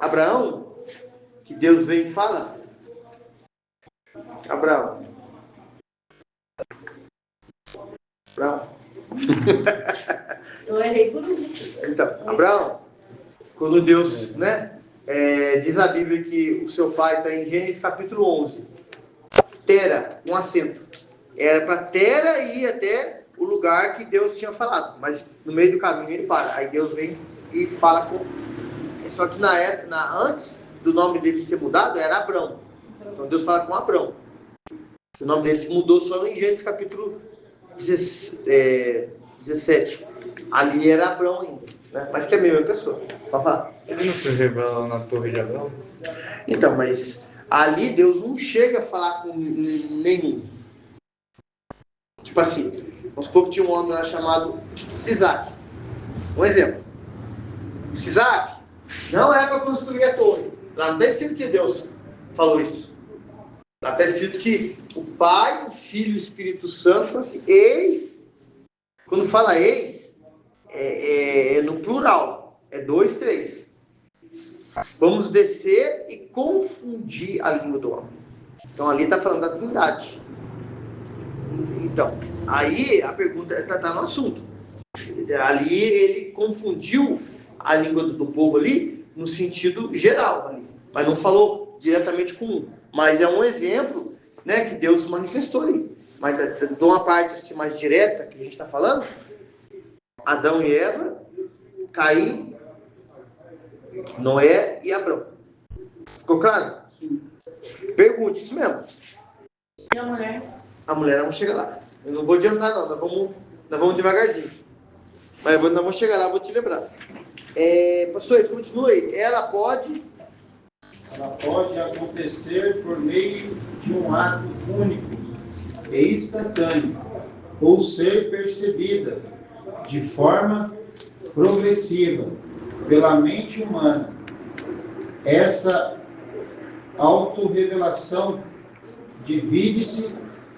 Abraão, que Deus vem e fala. Abraão. Eu errei por um. Então, Abraão, quando Deus, diz a Bíblia que o seu pai está em Gênesis capítulo 11. Tera, um acento. Era para Tera ir até o lugar que Deus tinha falado, mas no meio do caminho ele para. Aí Deus vem e fala com. Só que na época, antes do nome dele ser mudado, era Abrão. Então Deus fala com Abrão. O nome dele mudou só em Gênesis capítulo 17. Ali era Abrão ainda, né? Mas que é a mesma pessoa. Pode falar. Ele não se revela na Torre de Abraão? Então, mas ali Deus não chega a falar com nenhum. Tipo assim, vamos supor que tinha um homem lá chamado Sisaque. Um exemplo. O Sisaque não é para construir a torre. Lá não está escrito que Deus falou isso. Lá está escrito que o Pai, o Filho e o Espírito Santo falam assim, eis. Quando fala eis, é no plural. É 2, 3. Vamos descer e confundir a língua do homem. Então ali está falando da Trindade. Então, aí a pergunta está no assunto. Ali ele confundiu a língua do povo ali no sentido geral ali, mas não falou diretamente com um. Mas é um exemplo, né, que Deus manifestou ali. Mas de uma parte assim, mais direta que a gente está falando, Adão e Eva, Caim, Noé e Abrão. Ficou claro? Sim. Pergunte isso mesmo. E a mulher? A mulher não chega lá. Eu não vou adiantar não, nós vamos devagarzinho. Mas nós vamos chegar lá, vou te lembrar. Pastor, continua aí. Ela pode acontecer por meio de um ato único e instantâneo, ou ser percebida de forma progressiva pela mente humana. Essa autorrevelação divide-se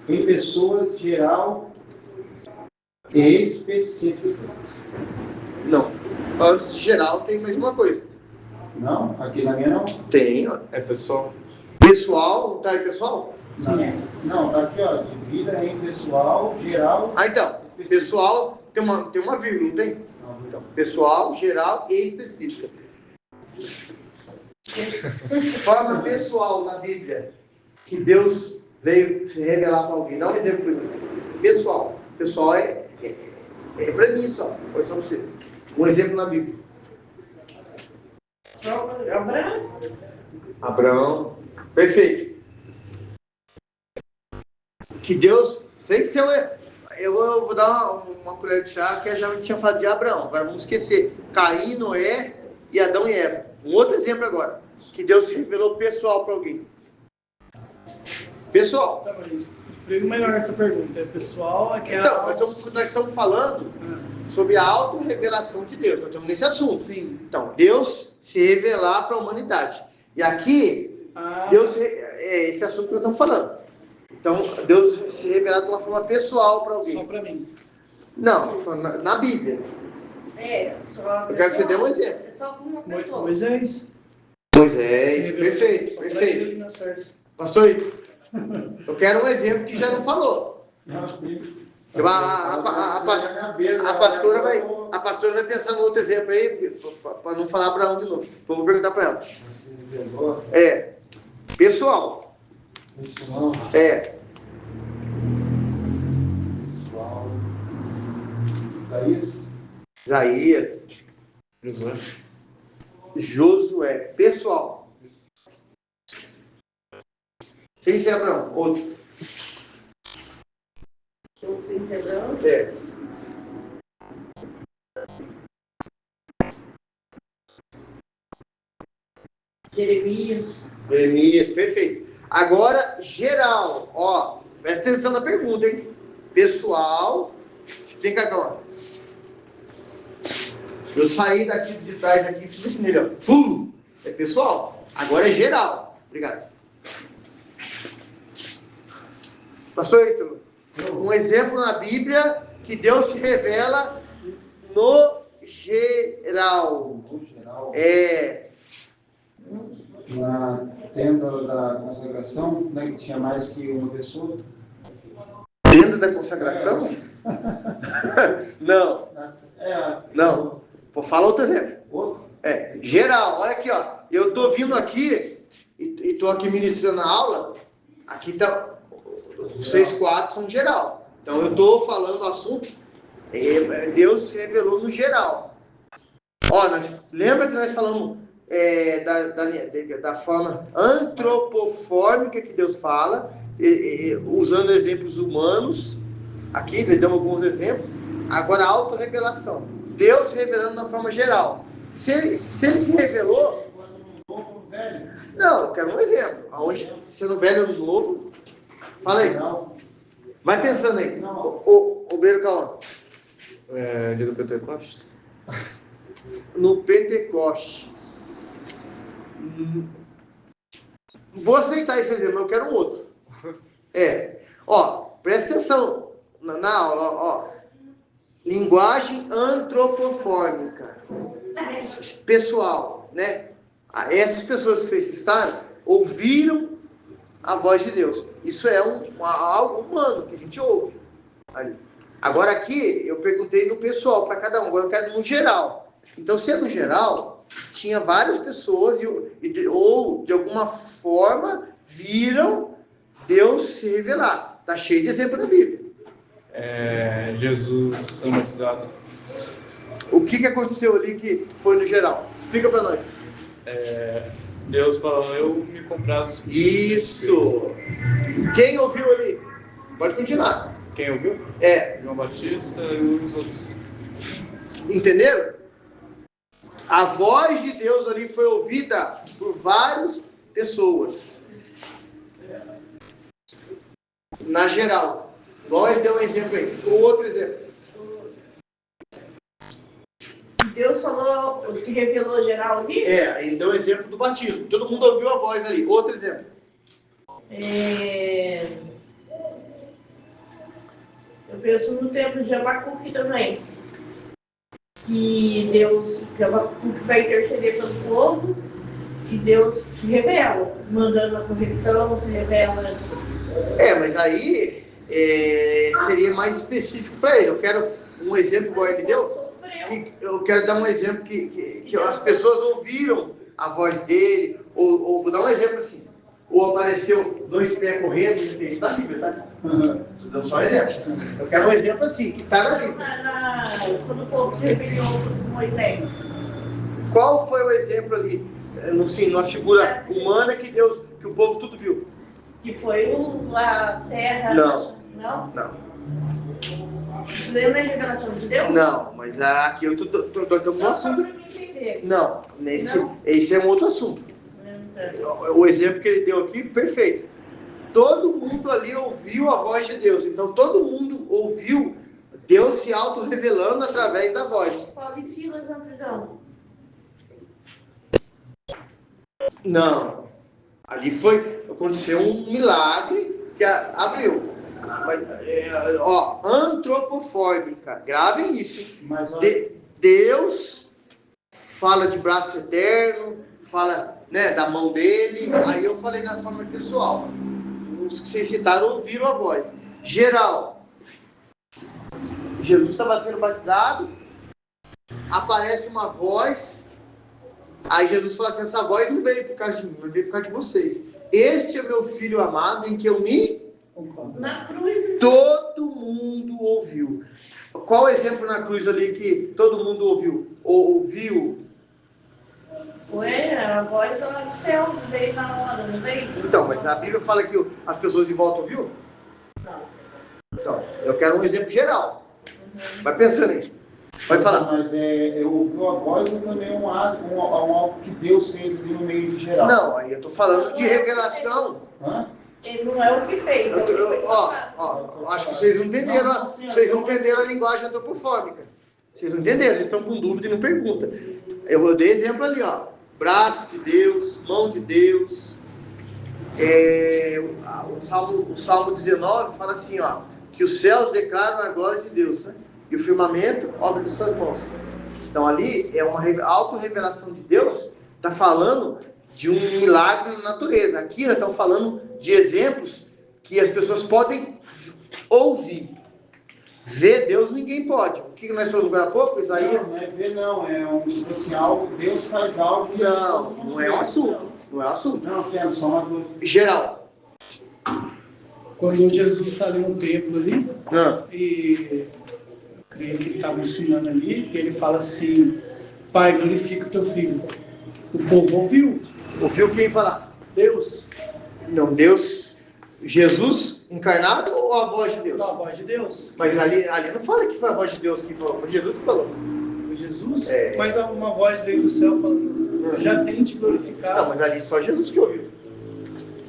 em pessoas geral e específica. Não. Antes de geral tem mais uma coisa. Não? Aqui na minha não? Tem, ó. É pessoal. Pessoal, não tá aí pessoal? Não, tá aqui, ó. Divida em pessoal, geral. Ah, então. específico. Pessoal tem uma vírgula, não tem? Não, Então, pessoal, geral e específica. Forma pessoal na Bíblia que Deus veio se revelar para alguém. Dá um exemplo para mim. Pessoal. Pessoal é para mim só. Foi só para você. Um exemplo na Bíblia. Abraão? Abraão. Perfeito. Que Deus. Sei que eu vou dar uma colher de chá que eu já tinha falado de Abraão. Agora vamos esquecer. Caim, Noé e Adão e Eva. Um outro exemplo agora. Que Deus se revelou pessoal para alguém. Pessoal. Tá, mas explica melhor essa pergunta. É pessoal, aquela... Então, nós estamos falando sobre a auto-revelação de Deus. Nós estamos nesse assunto. Sim. Então, Deus se revelar para a humanidade. E aqui, Deus, esse assunto que nós estamos falando. Então, Deus se revelar de uma forma pessoal para alguém. Só para mim. Não, na Bíblia. Só. Eu quero que você dê um exemplo. Só com uma pessoa. Moisés. Moisés, perfeito, Só pra perfeito. ele na sarça. Pastor, eu quero um exemplo que já não falou. A pastora vai pensar no outro exemplo aí, para não falar Abraão de novo. Vou perguntar para ela. Pessoal. Pessoal. Isaías. Josué. Pessoal. Quem é Abraão? Outro. Sem ser Abraão? Jeremias, perfeito. Agora, geral, ó, presta atenção na pergunta, hein? Pessoal, vem cá, calma. Eu saí daqui de trás aqui e fiz assim nele, ó. É pessoal. Agora é geral. Obrigado. Pastor Ítalo, um exemplo na Bíblia que Deus se revela no geral. Na tenda da consagração, né, que tinha mais que uma pessoa. Tenda da consagração? Não. Não. Vou falar outro exemplo. Outro? Geral. Olha aqui, ó. Eu tô vindo aqui e tô aqui ministrando a aula. Aqui tá... Vocês quatro são geral. Então eu tô falando o assunto. Deus se revelou no geral. Ó, lembra que nós falamos da forma antropofórmica que Deus fala, usando exemplos humanos. Aqui, nós damos alguns exemplos. Agora, a autorrevelação. Deus se revelando na forma geral. Se ele se revelou... Não, eu quero um exemplo. Aonde, se no velho ou no novo... Fala aí. Vai pensando aí. O Beiro Calão. Dia do Pentecostes? No Pentecostes. Vou aceitar esse exemplo, eu quero um outro. Ó, presta atenção na aula, ó. Linguagem antropofórmica. Pessoal, né? Essas pessoas que vocês citaram ouviram a voz de Deus. Isso é algo humano que a gente ouve ali. Agora aqui, eu perguntei no pessoal, para cada um. Agora eu quero no geral. Então, se é no geral, tinha várias pessoas ou de alguma forma viram Deus se revelar. Está cheio de exemplo na Bíblia. Jesus sendo batizado. O que aconteceu ali que foi no geral? Explica para nós. Deus falou, eu me comprazo. Isso! Quem ouviu ali? Pode continuar. Quem ouviu? João Batista e os outros. Entenderam? A voz de Deus ali foi ouvida por várias pessoas. Na geral. Igual ele deu um exemplo aí. O outro exemplo. Deus falou, se revelou geral ali? Ele deu um exemplo do batismo. Todo mundo ouviu a voz ali. Outro exemplo. Eu penso no tempo de Abacuque também. Que Abacuque vai interceder pelo povo e Deus se revela, mandando a correção, se revela. Mas aí seria mais específico para ele. Eu quero um exemplo igual ele deu. Eu quero dar um exemplo que as pessoas ouviram a voz dele, ou vou dar um exemplo assim, ou apareceu 2 pés correndo, isso está na Bíblia, tá? Estou dando só um exemplo. Eu quero um exemplo assim, que está na Bíblia. Quando o povo se rebeliou contra Moisés. Qual foi o exemplo ali, numa figura humana que o povo tudo viu? Que foi a terra... Não. Não? Isso daí não é revelação de Deus? Não, mas aqui eu estou dando um assunto. Só para me entender. Não, esse é um outro assunto. O exemplo que ele deu aqui, perfeito. Todo mundo ali ouviu a voz de Deus. Então, todo mundo ouviu Deus se auto-revelando através da voz. Paulo e Silas na prisão. Não. Ali aconteceu um milagre que abriu. Mas, antropofórmica. Gravem isso. Mas, Deus fala de braço eterno, fala, né, da mão dele. Aí eu falei na forma pessoal. Os que vocês citaram ouviram a voz. Geral. Jesus estava sendo batizado. Aparece uma voz. Aí Jesus fala assim, essa voz não veio por causa de mim, mas veio por causa de vocês. Este é meu filho amado em que eu me... Na cruz. Todo mundo ouviu. Qual o exemplo na cruz ali que todo mundo ouviu? Ouviu? Foi a voz lá do céu, veio na hora, não veio? Então, mas a Bíblia fala que as pessoas em volta ouviu? Não. Então, eu quero um exemplo geral. Vai pensando aí. Pode falar. Mas ouviu a voz ou também algo que Deus fez ali no meio de geral? Não, aí eu estou falando de revelação. Ele não é o que fez. Acho que vocês não entenderam, a linguagem antropofórmica. Vocês não entenderam, vocês estão com dúvida e não perguntam. Eu dei exemplo ali, ó. Braço de Deus, mão de Deus. O Salmo 19 fala assim, ó, que os céus declaram a glória de Deus, né? E o firmamento, obra de suas mãos. Então ali é uma auto-revelação de Deus, está falando de um milagre na natureza. Aqui nós estamos falando de exemplos que as pessoas podem ouvir. Ver Deus ninguém pode. O que nós falamos agora há pouco, Isaías? Não é ver, não. É assim, algo, Deus faz algo. E Não é um assunto. Não é um assunto. Não, quero só uma dúvida. Geral. Quando Jesus está ali no templo ali, e eu creio que ele estava ensinando ali, e ele fala assim, Pai, glorifica o teu filho. O povo ouviu. Ouviu quem falar? Deus. Não, Deus, Jesus encarnado ou a voz de Deus? Não, a voz de Deus. Mas ali não fala que foi a voz de Deus que falou, foi Jesus que falou. Foi Jesus? É. Mas uma voz veio do céu falando, eu já tenho te glorificado. Não, mas ali só Jesus que ouviu.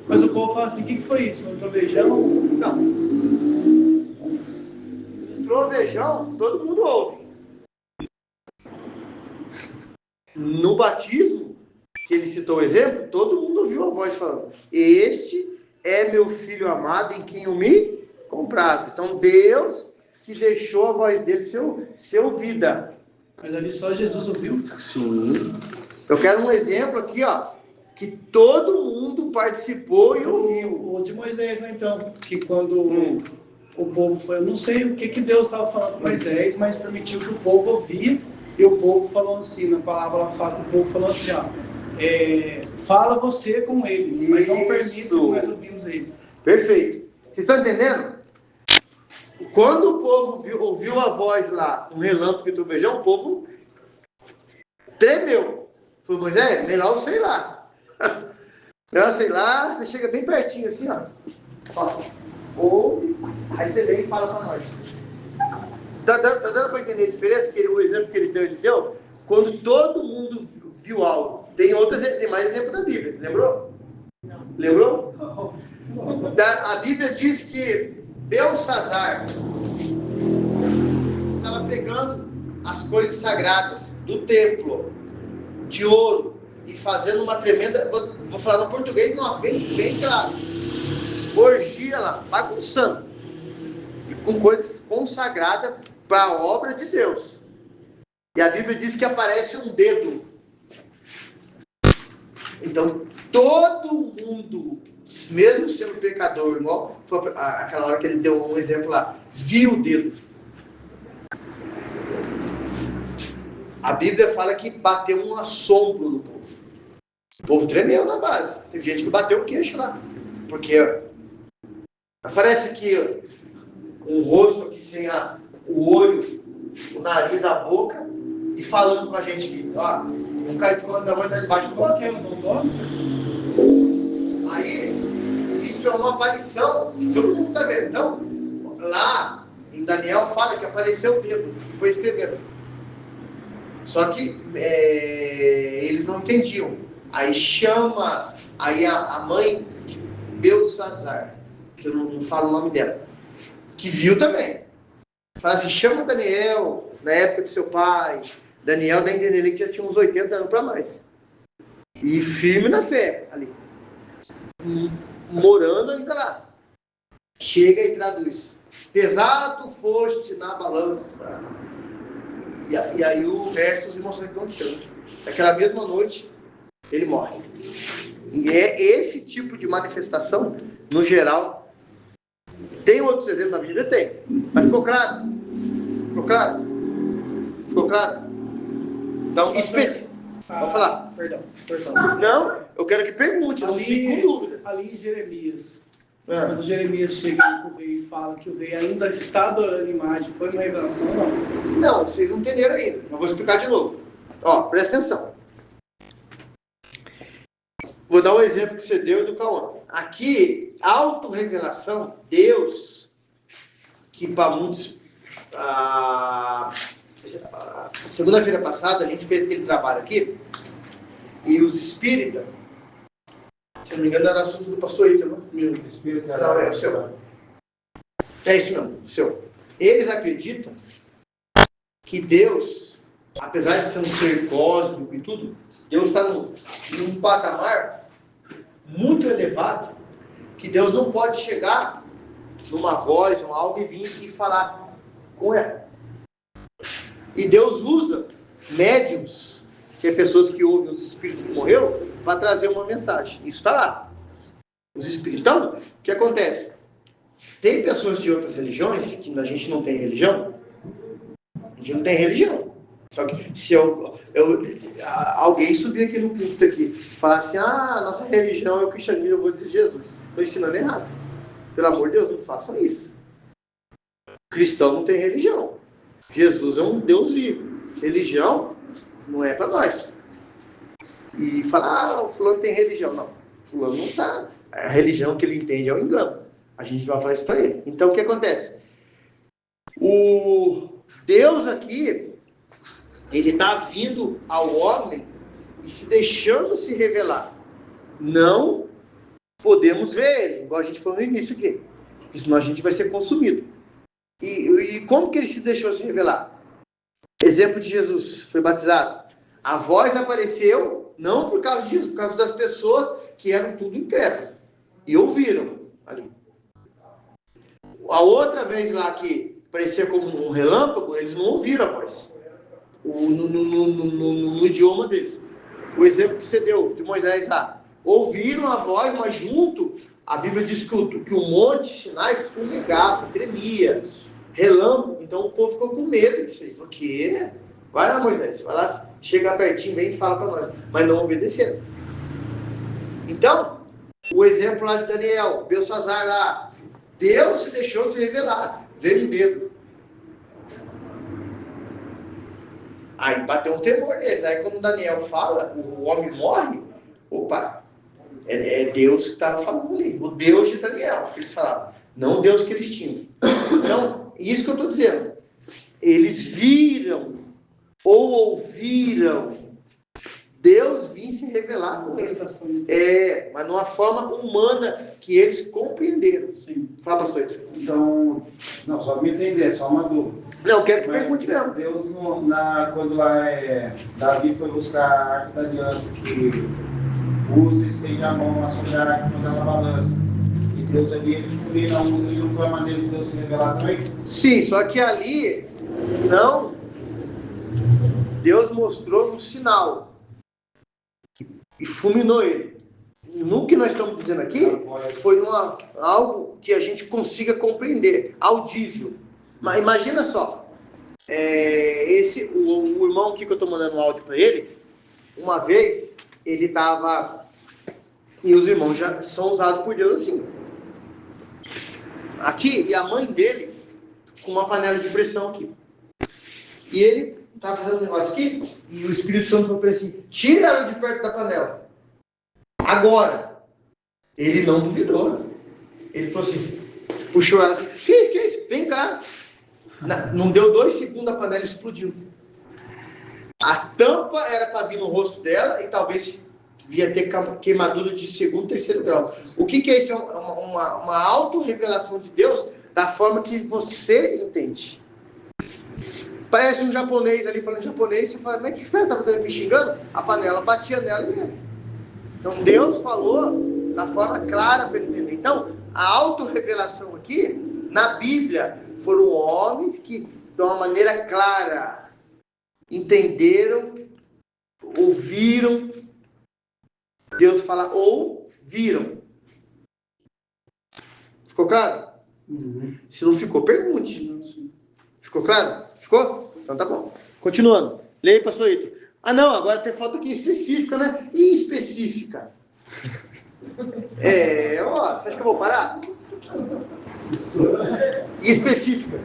Mas o povo fala assim, o que foi isso? Foi um trovejão? Não. Trovejão, todo mundo ouve. No batismo, que ele citou o exemplo, todo mundo ouviu a voz falando, este é meu filho amado em quem eu me comprazo. Então Deus se deixou a voz dele ser ouvida. Mas ali só Jesus ouviu? Sim. Eu quero um exemplo aqui, ó, que todo mundo participou e ouviu. O de Moisés, né, então? Que quando o povo foi, eu não sei o que Deus estava falando com Moisés, mas permitiu que o povo ouvia, e o povo falou assim, na palavra lá fala que o povo falou assim, ó, fala você com ele, mas não permite que nós ouvimos ele. Perfeito. Vocês estão entendendo? Quando o povo ouviu a voz lá, um relâmpago e trovejão, o povo tremeu. Falou, Moisés, melhor você ir lá. Melhor você ir lá, você chega bem pertinho assim, ó. Ouve, aí você vem e fala para nós. Tá dando para entender a diferença? O exemplo que ele deu? Quando todo mundo viu algo. Tem mais exemplo da Bíblia, lembrou? Não. Lembrou? A Bíblia diz que Belsazar estava pegando as coisas sagradas do templo, de ouro, e fazendo uma tremenda, vou falar no português, nossa, bem claro, orgia lá, bagunçando, e com coisas consagradas para a obra de Deus. E a Bíblia diz que aparece um dedo. Então, todo mundo, mesmo sendo pecador, igual foi aquela hora que ele deu um exemplo lá, viu o dedo. A Bíblia fala que bateu um assombro no povo. O povo tremeu na base. Teve gente que bateu o queixo lá. Porque aparece aqui um rosto aqui sem o olho, o nariz, a boca, e falando com a gente aqui, ó, um cara quando eu vou entrar debaixo do banco. Aí, isso é uma aparição que todo mundo está vendo. Então, lá em Daniel fala que apareceu o dedo e foi escrevendo. Só que eles não entendiam. Aí chama a mãe de Belsazar, que eu não falo o nome dela, que viu também. Fala assim, chama Daniel, na época do seu pai. Daniel dá a entender que já tinha uns 80 anos para mais. E firme na fé, ali. Morando ainda lá. Chega e traduz. Pesado foste na balança. E aí o resto, os irmãos sabem o que aconteceu. Naquela mesma noite, ele morre. E é esse tipo de manifestação, no geral. Tem outros exemplos na Bíblia? Tem. Mas ficou claro? Ficou claro? Ficou claro? Então, específico. Vamos falar. Perdão. Não, eu quero que pergunte, não fique com dúvida. Ali em Jeremias, quando Jeremias chega com o rei e fala que o rei ainda está adorando imagem, foi uma revelação ou não? Não, vocês não entenderam ainda. Eu vou explicar de novo. Ó, presta atenção. Vou dar um exemplo que você deu e do Cauã. Aqui, autorrevelação, Deus, que para muitos... segunda-feira passada, a gente fez aquele trabalho aqui, e os espíritas, se não me engano, era assunto do pastor Ítalo, não? Meu espírito era... Não, é o seu. É isso mesmo, o seu. Eles acreditam que Deus, apesar de ser um ser cósmico e tudo, Deus está num patamar muito elevado que Deus não pode chegar numa voz ou algo e vir e falar com ela. E Deus usa médiums, que é pessoas que ouvem os espíritos que morreu, para trazer uma mensagem. Isso está lá. Os espíritos. Então, o que acontece? Tem pessoas de outras religiões, que a gente não tem religião, a gente não tem religião. Só que se alguém subir aqui no púlpito aqui e falar assim, nossa religião é o cristianismo, eu vou dizer Jesus. Estou ensinando errado. Pelo amor de Deus, não façam isso. Cristão não tem religião. Jesus é um Deus vivo. Religião não é para nós. E falar, o fulano tem religião. Não, o fulano não está. A religião que ele entende é o engano. A gente vai falar isso para ele. Então, o que acontece? O Deus aqui, ele está vindo ao homem e se deixando se revelar. Não podemos ver ele, igual a gente falou no início aqui. Senão a gente vai ser consumido. E como que ele se deixou se revelar? Exemplo de Jesus, foi batizado. A voz apareceu, não por causa de Jesus, por causa das pessoas que eram tudo incrédulas. E ouviram ali. A outra vez lá que parecia como um relâmpago, eles não ouviram a voz. No idioma deles. O exemplo que você deu de Moisés lá. Ouviram a voz, mas junto, a Bíblia diz que o monte Sinai fumegava, tremia, relâmpago. Então o povo ficou com medo disso aí. Falou, que? Vai lá, Moisés, vai lá, chega pertinho, vem e fala para nós. Mas não obedeceram. Então, o exemplo lá de Daniel, Belsazar lá, Deus se deixou se revelar, veio um dedo. Aí bateu um temor neles. Aí quando Daniel fala, o homem morre, opa, é Deus que estava falando ali. O Deus de Daniel, que eles falavam. Não o Deus que eles tinham. Então, isso que eu estou dizendo. Eles viram ou ouviram Deus vir se revelar com eles. Mas de uma forma humana que eles compreenderam. Sim. Fala, pastor. Então, não, só me entender, só uma dúvida. Não, quero que pergunte mesmo. Deus, quando lá Davi foi buscar a Arca da Aliança, que usa e estende a mão lá sobre a arca quando ela balança. E Deus ali, ele não foi a maneira de Deus se revelar também? Sim, só que ali, não. Deus mostrou um sinal. E fulminou ele. No que nós estamos dizendo aqui, foi algo que a gente consiga compreender, audível. Mas imagina só, o irmão aqui que eu estou mandando um áudio para ele, uma vez, ele estava, e os irmãos já são usados por Deus assim. Aqui, e a mãe dele, com uma panela de pressão aqui. E ele estava fazendo um negócio aqui, e o Espírito Santo falou para ele assim, tira ela de perto da panela. Agora. Ele não duvidou. Ele falou assim, puxou ela assim, que é isso? Vem cá. Não deu 2 segundos, a panela explodiu. A tampa era para vir no rosto dela e talvez devia ter queimadura de 2º, 3º grau. O que é isso? É uma auto-revelação de Deus da forma que você entende. Parece um japonês ali falando japonês, você fala, mas que esse cara estava me xingando? A panela batia nela e mesmo. Então Deus falou da forma clara para ele entender. Então, a auto-revelação aqui, na Bíblia, foram homens que, de uma maneira clara, entenderam, ouviram Deus falar, ou viram. Ficou claro? Uhum. Se não ficou, pergunte. Ficou claro? Ficou? Então tá bom. Continuando. Leia, pastor Ito. Não, agora tem falta aqui específica, né? E específica? Você acha que eu vou parar? E específica?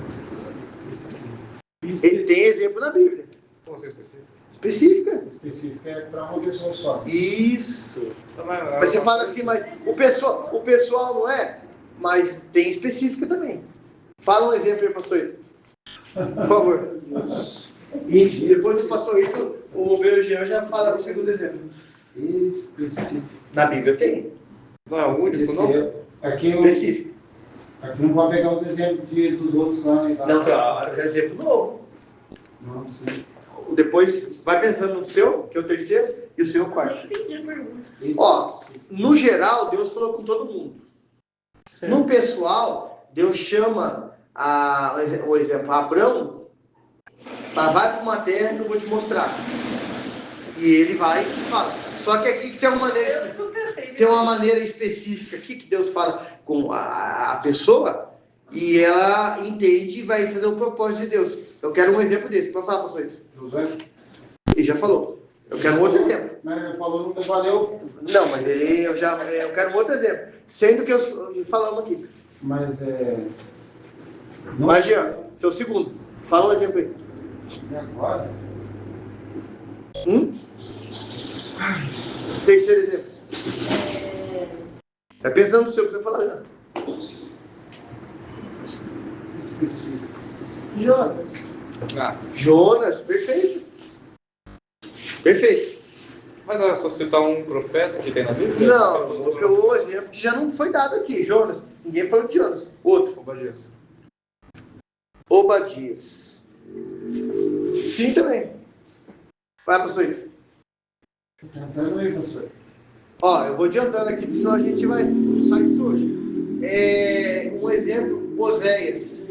Tem exemplo na Bíblia. Como você específico? Específica? Específica é para uma pessoa só. Isso. Mas você fala assim, mas o pessoal não é? Mas tem específica também. Fala um exemplo aí, pastor Ito. Por favor. E depois do pastor Ito, o Roberto Jean já fala o segundo exemplo. Específico. Na Bíblia tem. Não é o único, não? Aqui Específico. não vai pegar os exemplos dos outros lá. Né? Não, claro, eu quero exemplo novo. Não, sim. Depois vai pensando no seu, que é o terceiro, e o Senhor quarto. Nem entendi a pergunta. Ó, no geral, Deus falou com todo mundo. No pessoal, Deus chama o exemplo, Abrão, vai para uma terra que eu vou te mostrar. E ele vai e fala. Só que aqui tem uma maneira específica aqui que Deus fala com a pessoa e ela entende e vai fazer o propósito de Deus. Eu quero um exemplo desse. Pode falar, pastor? José? Ele já falou. Eu quero um outro exemplo. Mas ele falou, nunca valeu. Não, mas eu quero um outro exemplo. Sendo que falamos aqui. Mas Mas, Jean, seu segundo. Fala um exemplo aí. E agora? Terceiro exemplo. Tá pensando no seu, pra você falar já. Esqueci. Jonas. Jonas, perfeito. Perfeito. Mas não é só citar um profeta que tem na Bíblia? Não, o exemplo que já não foi dado aqui, Jonas. Ninguém falou de Jonas. Outro. Obadias. Sim, também. Vai, pastor Ito. Tentando aí, pastor. Ó, eu vou adiantando aqui, porque senão a gente vai sair disso hoje. Um exemplo, Oséias.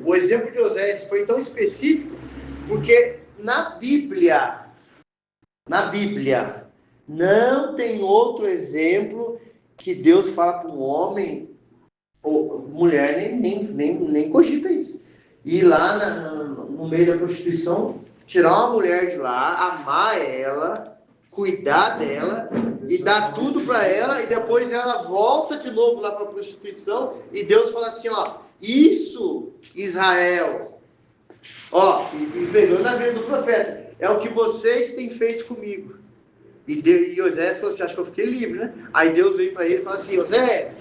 O exemplo de Oséias foi tão específico, porque na Bíblia, não tem outro exemplo que Deus fala para um homem ou mulher, nem cogita isso. Ir lá no meio da prostituição, tirar uma mulher de lá, amar ela, cuidar dela e dar tudo para ela, e depois ela volta de novo lá para a prostituição e Deus fala assim, ó, isso, Israel, ó, e pegando na vida do profeta, é o que vocês têm feito comigo. E Oséias falou assim, acho que eu fiquei livre, né? Aí Deus veio para ele e falou assim, Oséias,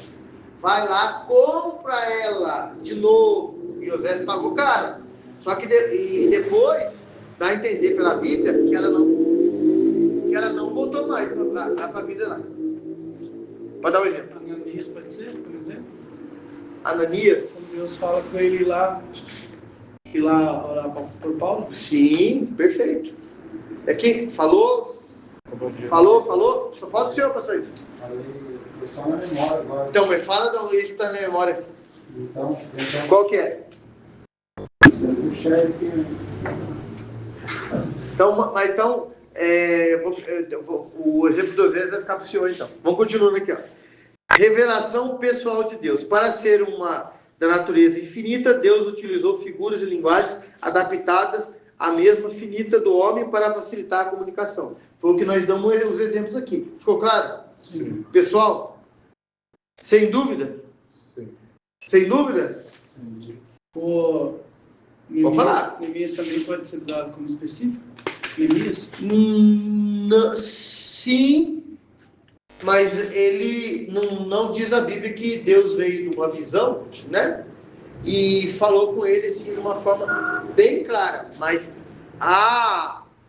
vai lá, compra ela de novo. E Oséias pagou caro. Só que depois dá a entender pela Bíblia que ela não voltou mais para a vida lá. Pode dar um exemplo. Ananias pode ser, por exemplo? Ananias. Quando Deus fala com ele ir lá orar por Paulo? Sim, perfeito. É que falou. Só falta o senhor, pastor. Falei, foi só na memória agora. Então, mas fala esse que está na memória. Então, Qual que é? puxar aqui. Então, o exemplo do Oséias vai ficar para o senhor, então. Vamos continuando aqui, ó. Revelação pessoal de Deus. Para ser da natureza infinita, Deus utilizou figuras e linguagens adaptadas à mesma finita do homem para facilitar a comunicação. Foi o que nós damos os exemplos aqui. Ficou claro? Sim. Pessoal? Sem dúvida? Sim. Sem dúvida? O Vou falar. Neemias também pode ser dado como específico? Neemias? Sim, mas ele não diz a Bíblia que Deus veio de uma visão, né? E falou com ele assim de uma forma bem clara. Mas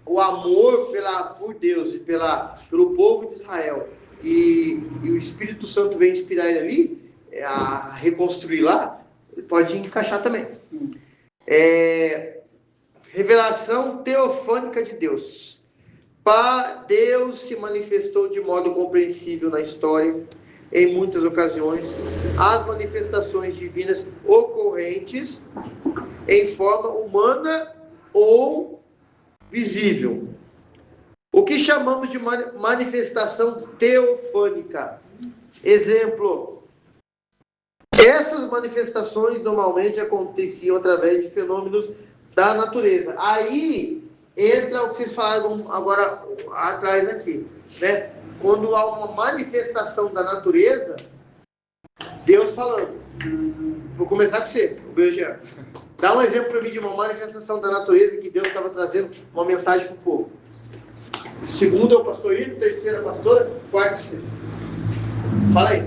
o amor por Deus e pelo povo de Israel e o Espírito Santo vem inspirar ele ali a reconstruir lá, pode encaixar também. Revelação teofânica de Deus. Deus se manifestou de modo compreensível na história, em muitas ocasiões, as manifestações divinas ocorrentes em forma humana ou visível. O que chamamos de manifestação teofânica? Exemplo. Essas manifestações normalmente aconteciam através de fenômenos da natureza. Aí entra o que vocês falaram agora atrás aqui, né? Quando há uma manifestação da natureza, Deus falando. Vou começar com você, o Beijão. Dá um exemplo para mim de uma manifestação da natureza que Deus estava trazendo uma mensagem para o povo. Segundo é o pastor Ito, terceiro é a pastora, quarto é você. Fala aí.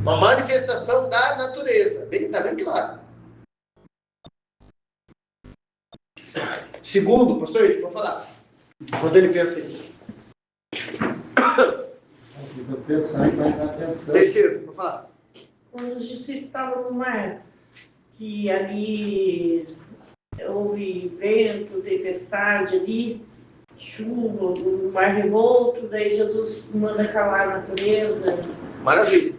Uma manifestação da natureza. Está bem claro. Segundo, pastor Ito, vou falar. Quando ele pensa aí. Vou pensar e vai dar atenção. Terceiro, vou falar. Quando os discípulos estavam no mar, que ali houve vento, tempestade ali, chuva, o mar revolto, daí Jesus manda calar a natureza. Maravilha.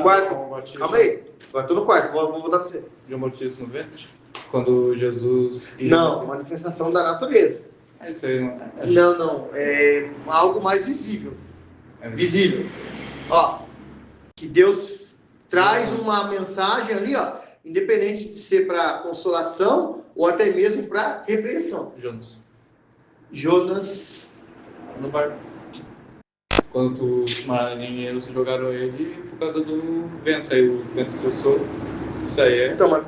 Quarto. João Batista. Calma aí. Agora estou no quarto. Vou voltar para você. João Batista no ventre? Quando Jesus... Não, manifestação da natureza. É isso aí, não é? Não. É algo mais visível. Visível. Ó, que Deus traz uma mensagem ali, ó, independente de ser para consolação ou até mesmo para repreensão. Jonas. No barco. Quando os marinheiros jogaram ele por causa do vento. Aí o vento cessou. Isso aí é... Então, mas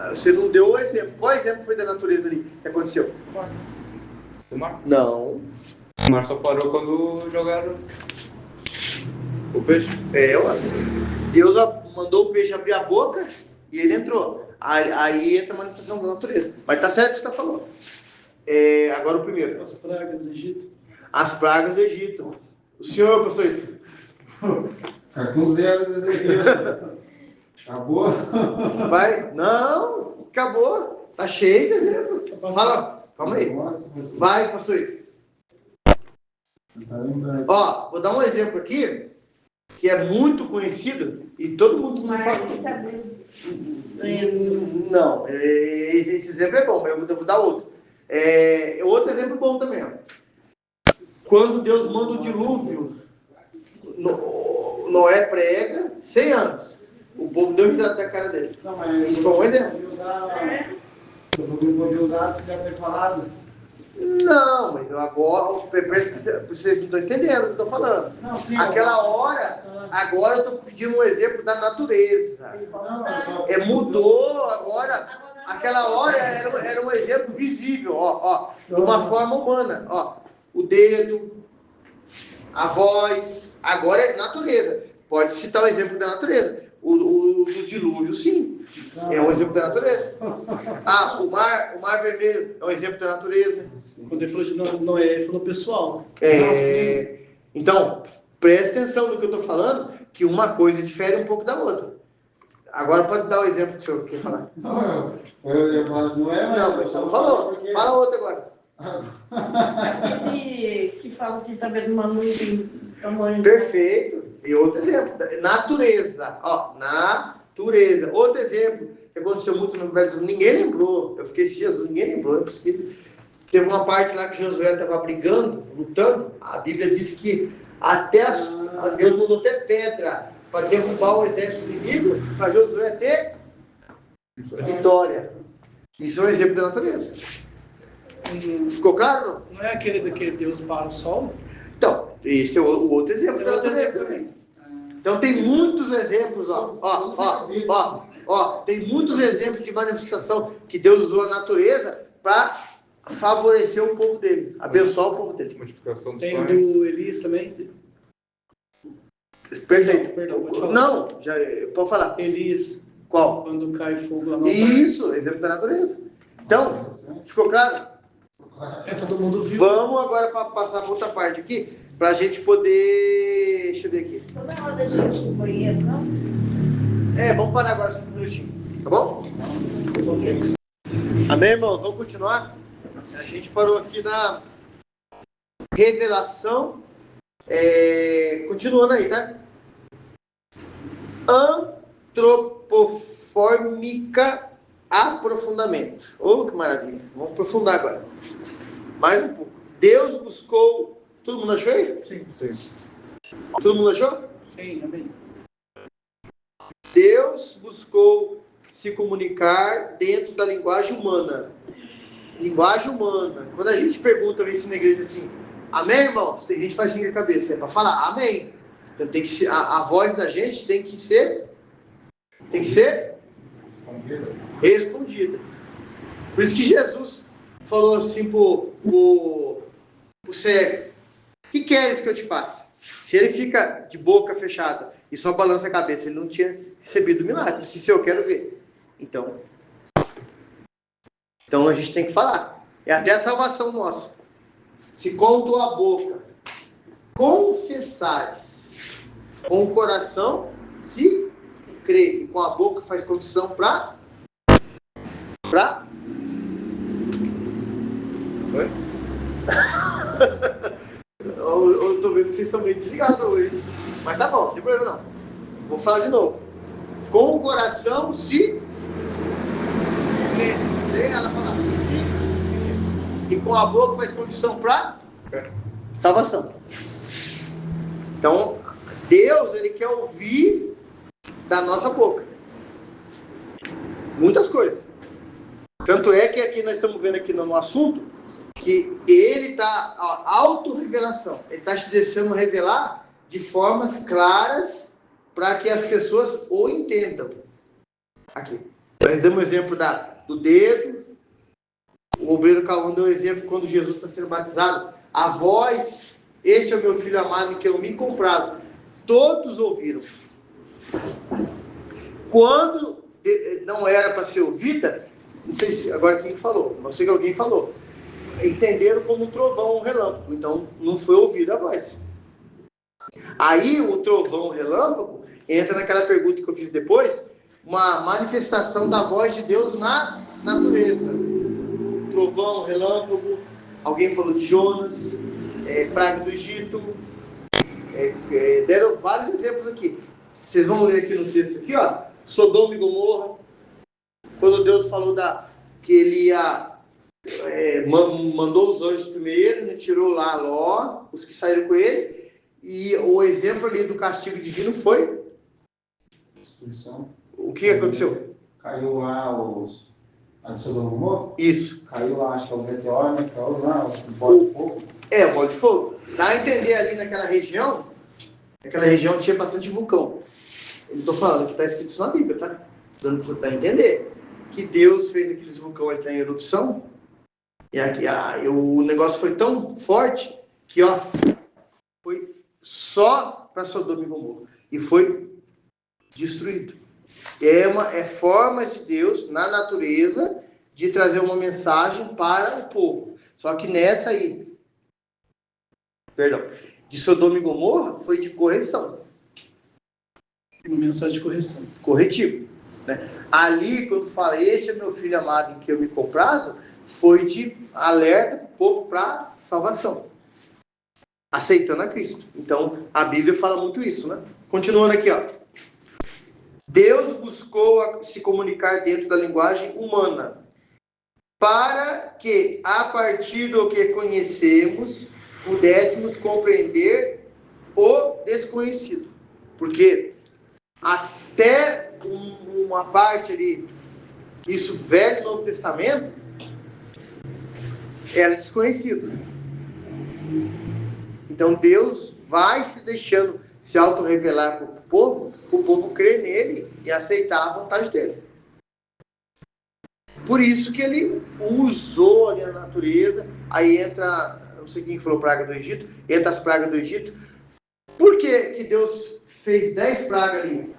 você não deu o exemplo. Qual exemplo foi da natureza ali que aconteceu? O mar. Não. O mar só parou quando jogaram o peixe. Deus mandou o peixe abrir a boca e ele entrou. Aí entra a manifestação da natureza. Mas tá certo o que você está falando. Agora o primeiro. As pragas do Egito. As pragas do Egito. O senhor, pastor Ito? Tá com 0 desse aqui. Acabou? Vai? Não, acabou. Tá cheio de exemplo. Fala, calma aí. Vai, pastor Ito. Ó, vou dar um exemplo aqui que é muito conhecido e todo mundo não fala. Não, esse exemplo é bom, mas eu vou dar outro. Outro exemplo bom também, ó. Quando Deus manda o dilúvio, Noé prega 100 anos. O povo deu risada da cara dele. Não, mas isso foi um exemplo. Eu não pode usar, se já foi falado. Não, mas agora, vocês não estão entendendo o que eu estou falando. Não, sim, aquela hora, agora eu estou pedindo um exemplo da natureza. Mudou agora. Aquela hora era um exemplo visível, ó, de uma forma humana, ó, o dedo, a voz. Agora é natureza. Pode citar o exemplo da natureza. O dilúvio, sim, é um exemplo da natureza. O mar vermelho é um exemplo da natureza. Quando ele falou de Noé, ele falou pessoal. Então, preste atenção no que eu estou falando, que uma coisa difere um pouco da outra. Agora pode dar o exemplo que o senhor quer falar. Não é, não, mas você não falou. Porque... Fala outro agora. Aquele que fala que está vendo uma nuvem tamanho. Perfeito. E outro exemplo, natureza, ó, natureza. Outro exemplo, que aconteceu muito no Velho Testamento, ninguém lembrou. Eu fiquei assim, Jesus, ninguém lembrou, é possível. Teve uma parte lá que Josué estava brigando, lutando. A Bíblia diz que Deus mandou até pedra para derrubar o exército inimigo, para Josué ter vitória. Isso é um exemplo da natureza. Ficou claro? Não é aquele daquele Deus para o sol? Então, esse é o outro exemplo da natureza também. Então tem muitos exemplos, tem muitos exemplos de manifestação que Deus usou a natureza para favorecer o povo dele, abençoar o povo dele. Multiplicação dos tem pães. Do Elias também? Perfeito. Perdão, pode falar. Não, já pode falar. Elias. Qual? Quando cai fogo lá no Isso, exemplo da natureza. Então, ficou claro? Todo mundo viu. Vamos agora passar para outra parte aqui, para a gente poder... Deixa eu ver aqui. Não é hora da gente ir no banheiro, não? Vamos parar agora 5 minutinhos, tá bom? Amém, irmãos? Vamos continuar? A gente parou aqui na revelação. Continuando aí, tá? Antropofórmica aprofundamento. Oh, que maravilha. Vamos aprofundar agora. Mais um pouco. Deus buscou... Todo mundo achou aí? Sim. Todo mundo achou? Sim, amém. Deus buscou se comunicar dentro da linguagem humana. Linguagem humana. Quando a gente pergunta isso na igreja assim, amém, irmãos? Tem gente que faz assim com a cabeça, para falar amém. Então tem que ser, a voz da gente tem que ser respondida. Por isso que Jesus falou assim pro cego, o que queres que eu te faça? Se ele fica de boca fechada e só balança a cabeça, ele não tinha recebido o milagre. Se eu quero ver. Então a gente tem que falar. É até a salvação nossa. Se com tua boca confessares, com o coração se crê, e com a boca faz confissão para Eu tô vendo que vocês estão meio desligados hoje. Mas tá bom, não tem problema não. Vou falar de novo. Com o coração se... Ela fala, se... E com a boca faz confissão para salvação. Então, Deus, Ele quer ouvir da nossa boca muitas coisas. Tanto é que aqui nós estamos vendo aqui no assunto que Ele está, autorrevelação, Ele está te deixando revelar de formas claras para que as pessoas o entendam. Aqui. Nós damos o exemplo do dedo. O obreiro Calvão deu o exemplo quando Jesus está sendo batizado. A voz, este é o meu filho amado em que eu me comprazo. Todos ouviram. Quando não era para ser ouvida, não sei se agora quem falou, não sei que alguém falou. Entenderam como um trovão, um relâmpago. Então não foi ouvida a voz. Aí o trovão, o relâmpago, entra naquela pergunta que eu fiz depois, uma manifestação da voz de Deus na natureza. Trovão, relâmpago, alguém falou de Jonas, praga do Egito, deram vários exemplos aqui. Vocês vão ler aqui no texto aqui, ó, Sodoma e Gomorra, quando Deus falou que ele ia mandou os anjos primeiro, né, tirou lá Ló, os que saíram com ele, e o exemplo ali do castigo divino foi Destruição. O que aconteceu? Caiu lá a de Sodoma e Gomorra? Isso. Caiu lá, acho que é o meteoro, né? Caiu lá, o bola de fogo. O bola de fogo. Dá a entender ali naquela região tinha bastante vulcão. Eu não estou falando que está escrito isso na Bíblia, tá? Dando para entender que Deus fez aqueles vulcões entrar em erupção e o negócio foi tão forte que, ó, foi só para Sodoma e Gomorra e foi destruído. É forma de Deus na natureza de trazer uma mensagem para o povo. Só que nessa aí, de Sodoma e Gomorra foi de correção. Uma mensagem de correção. Corretivo. Né? Ali, quando fala, este é meu filho amado em que eu me comprazo, foi de alerta para o povo para salvação. Aceitando a Cristo. Então, a Bíblia fala muito isso, né? Continuando aqui, ó. Deus buscou se comunicar dentro da linguagem humana, para que, a partir do que conhecemos, pudéssemos compreender o desconhecido. Porque até uma parte ali, isso Velho e Novo Testamento, era desconhecido. Então Deus vai se deixando se auto-revelar para o povo crer nele e aceitar a vontade dele. Por isso que ele usou ali a natureza, aí entra, não sei quem falou praga do Egito, entra as pragas do Egito. Por que Deus fez 10 pragas ali?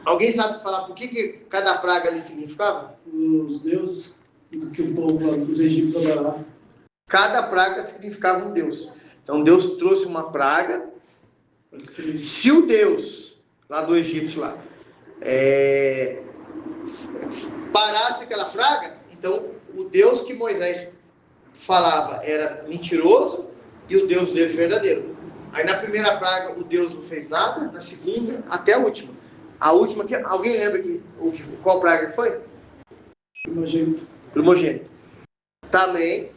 Alguém sabe falar por que cada praga ali significava? Os deuses do que o povo lá, os egípcios adoravam. Cada praga significava um deus. Então Deus trouxe uma praga. Se o Deus lá do Egito lá parasse aquela praga, então o Deus que Moisés falava era mentiroso e o Deus dele verdadeiro. Aí na primeira praga o Deus não fez nada, na segunda até a última. A última que alguém lembra qual praga que foi? Primogênito. Também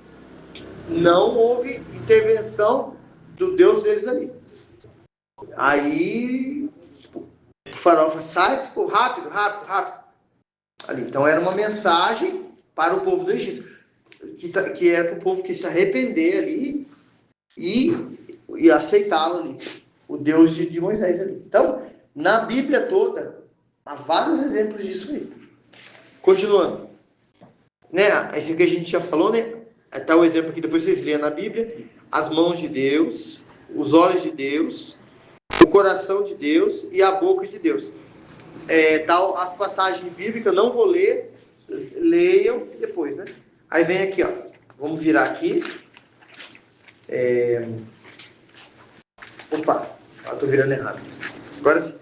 não houve intervenção do Deus deles ali. Aí o faraó sai, rápido. Ali. Então era uma mensagem para o povo do Egito, que era para o povo que se arrepender ali e aceitá-lo ali, o Deus de Moisés ali. Então, na Bíblia toda, há vários exemplos disso aí. Continuando. Né? Esse que a gente já falou, né? Tá o exemplo aqui, depois vocês leem na Bíblia. As mãos de Deus, os olhos de Deus, o coração de Deus e a boca de Deus. As passagens bíblicas, eu não vou ler, leiam depois, né? Aí vem aqui, ó. Vamos virar aqui. Opa, estou virando errado. Agora sim.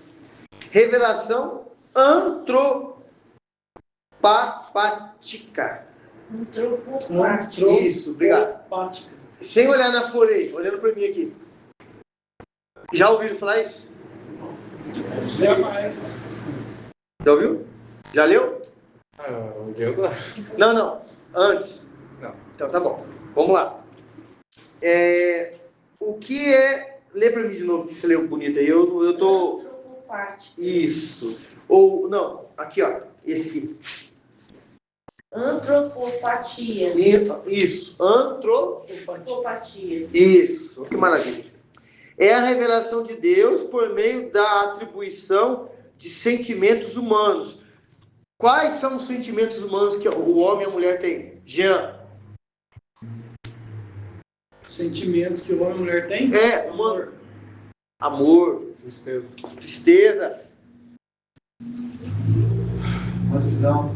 Revelação antropopática. Antropopática. Isso, obrigado. Antropopática. Sem olhar na folha aí, olhando para mim aqui. Já ouviram falar isso? Jamais. Já ouviu? Já leu? O dia agora. Não. Antes. Não. Então tá bom. Vamos lá. O que é... Lê para mim de novo, que você leu bonito aí. Eu tô... Antropopática. Isso. Ou, não. Aqui, ó. Esse aqui. Antropopatia. Isso. Antropopatia. Isso. Que maravilha. É a revelação de Deus por meio da atribuição de sentimentos humanos. Quais são os sentimentos humanos que o homem e a mulher têm? Jean. Sentimentos que o homem e a mulher têm? Humano. Amor. Tristeza. Mansidão.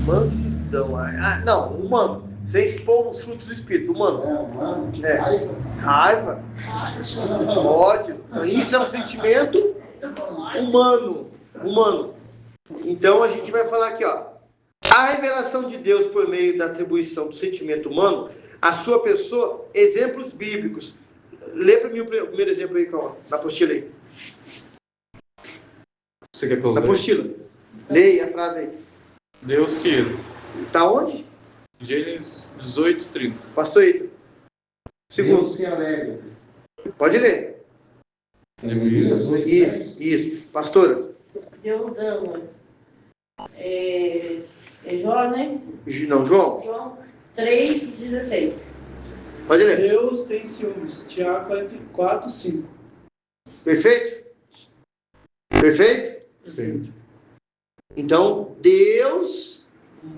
Mansidão. Não, humano. Sem expor os frutos do Espírito. Humano. Mano. Raiva. Ódio. Então, isso é um sentimento humano. Então, a gente vai falar aqui, ó. A revelação de Deus por meio da atribuição do sentimento humano, a sua pessoa, exemplos bíblicos. Lê para mim o primeiro exemplo aí, na apostila aí. Você quer que eu Na leia? apostila. Leia a frase aí. Deus Ciro. Tá onde? Gênesis 18:30. Pastor Ito. Segundo. Deus se alegra. Pode ler. Jeremias 8:10. Isso. Pastora. Deus ama. Jó, né? Não, João. João 3,16. Pode ler. Deus tem ciúmes. Tiago 4:5. Perfeito? Sim. Então, Deus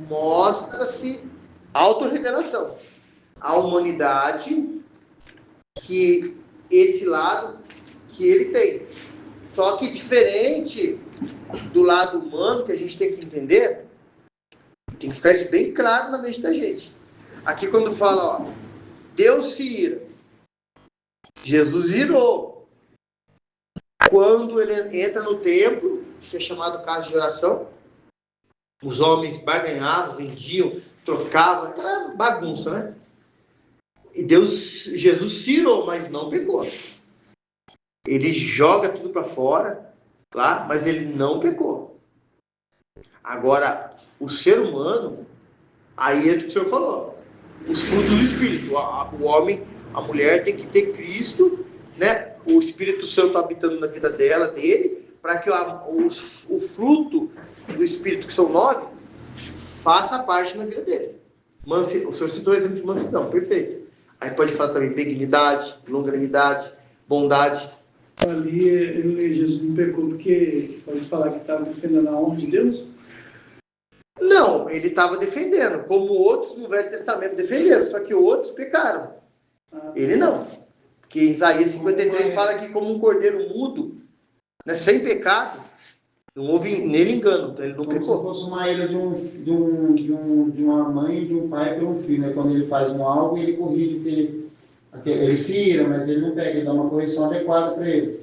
mostra-se autorrevelação. A humanidade, que esse lado que ele tem. Só que diferente do lado humano, que a gente tem que entender, tem que ficar isso bem claro na mente da gente. Aqui quando fala, ó, Deus se ira. Jesus irou. Quando ele entra no templo, que é chamado casa de oração, os homens barganhavam, vendiam, trocavam, aquela bagunça, né? E Jesus se irou, mas não pecou. Ele joga tudo para fora, claro, mas ele não pecou. Agora, o ser humano, aí é o que o senhor falou, os frutos do Espírito. O homem, a mulher tem que ter Cristo, né? O Espírito Santo habitando na vida dele, para que o fruto do Espírito, que são 9, faça parte na vida dele. O senhor citou o exemplo de mansidão, perfeito. Aí pode falar também benignidade, longanimidade, bondade. Ali Jesus não pecou porque pode falar que estava defendendo a honra de Deus? Não, ele estava defendendo, como outros no Velho Testamento defenderam, só que outros pecaram. Ele não. Porque Isaías 53 fala que como um cordeiro mudo, né, sem pecado, não houve nele engano, então ele não Como pecou. se fosse uma ira de uma mãe e de um pai para um filho, né? Quando ele faz algo, ele corrige, ele se ira, mas ele não pega, ele dá uma correção adequada para ele.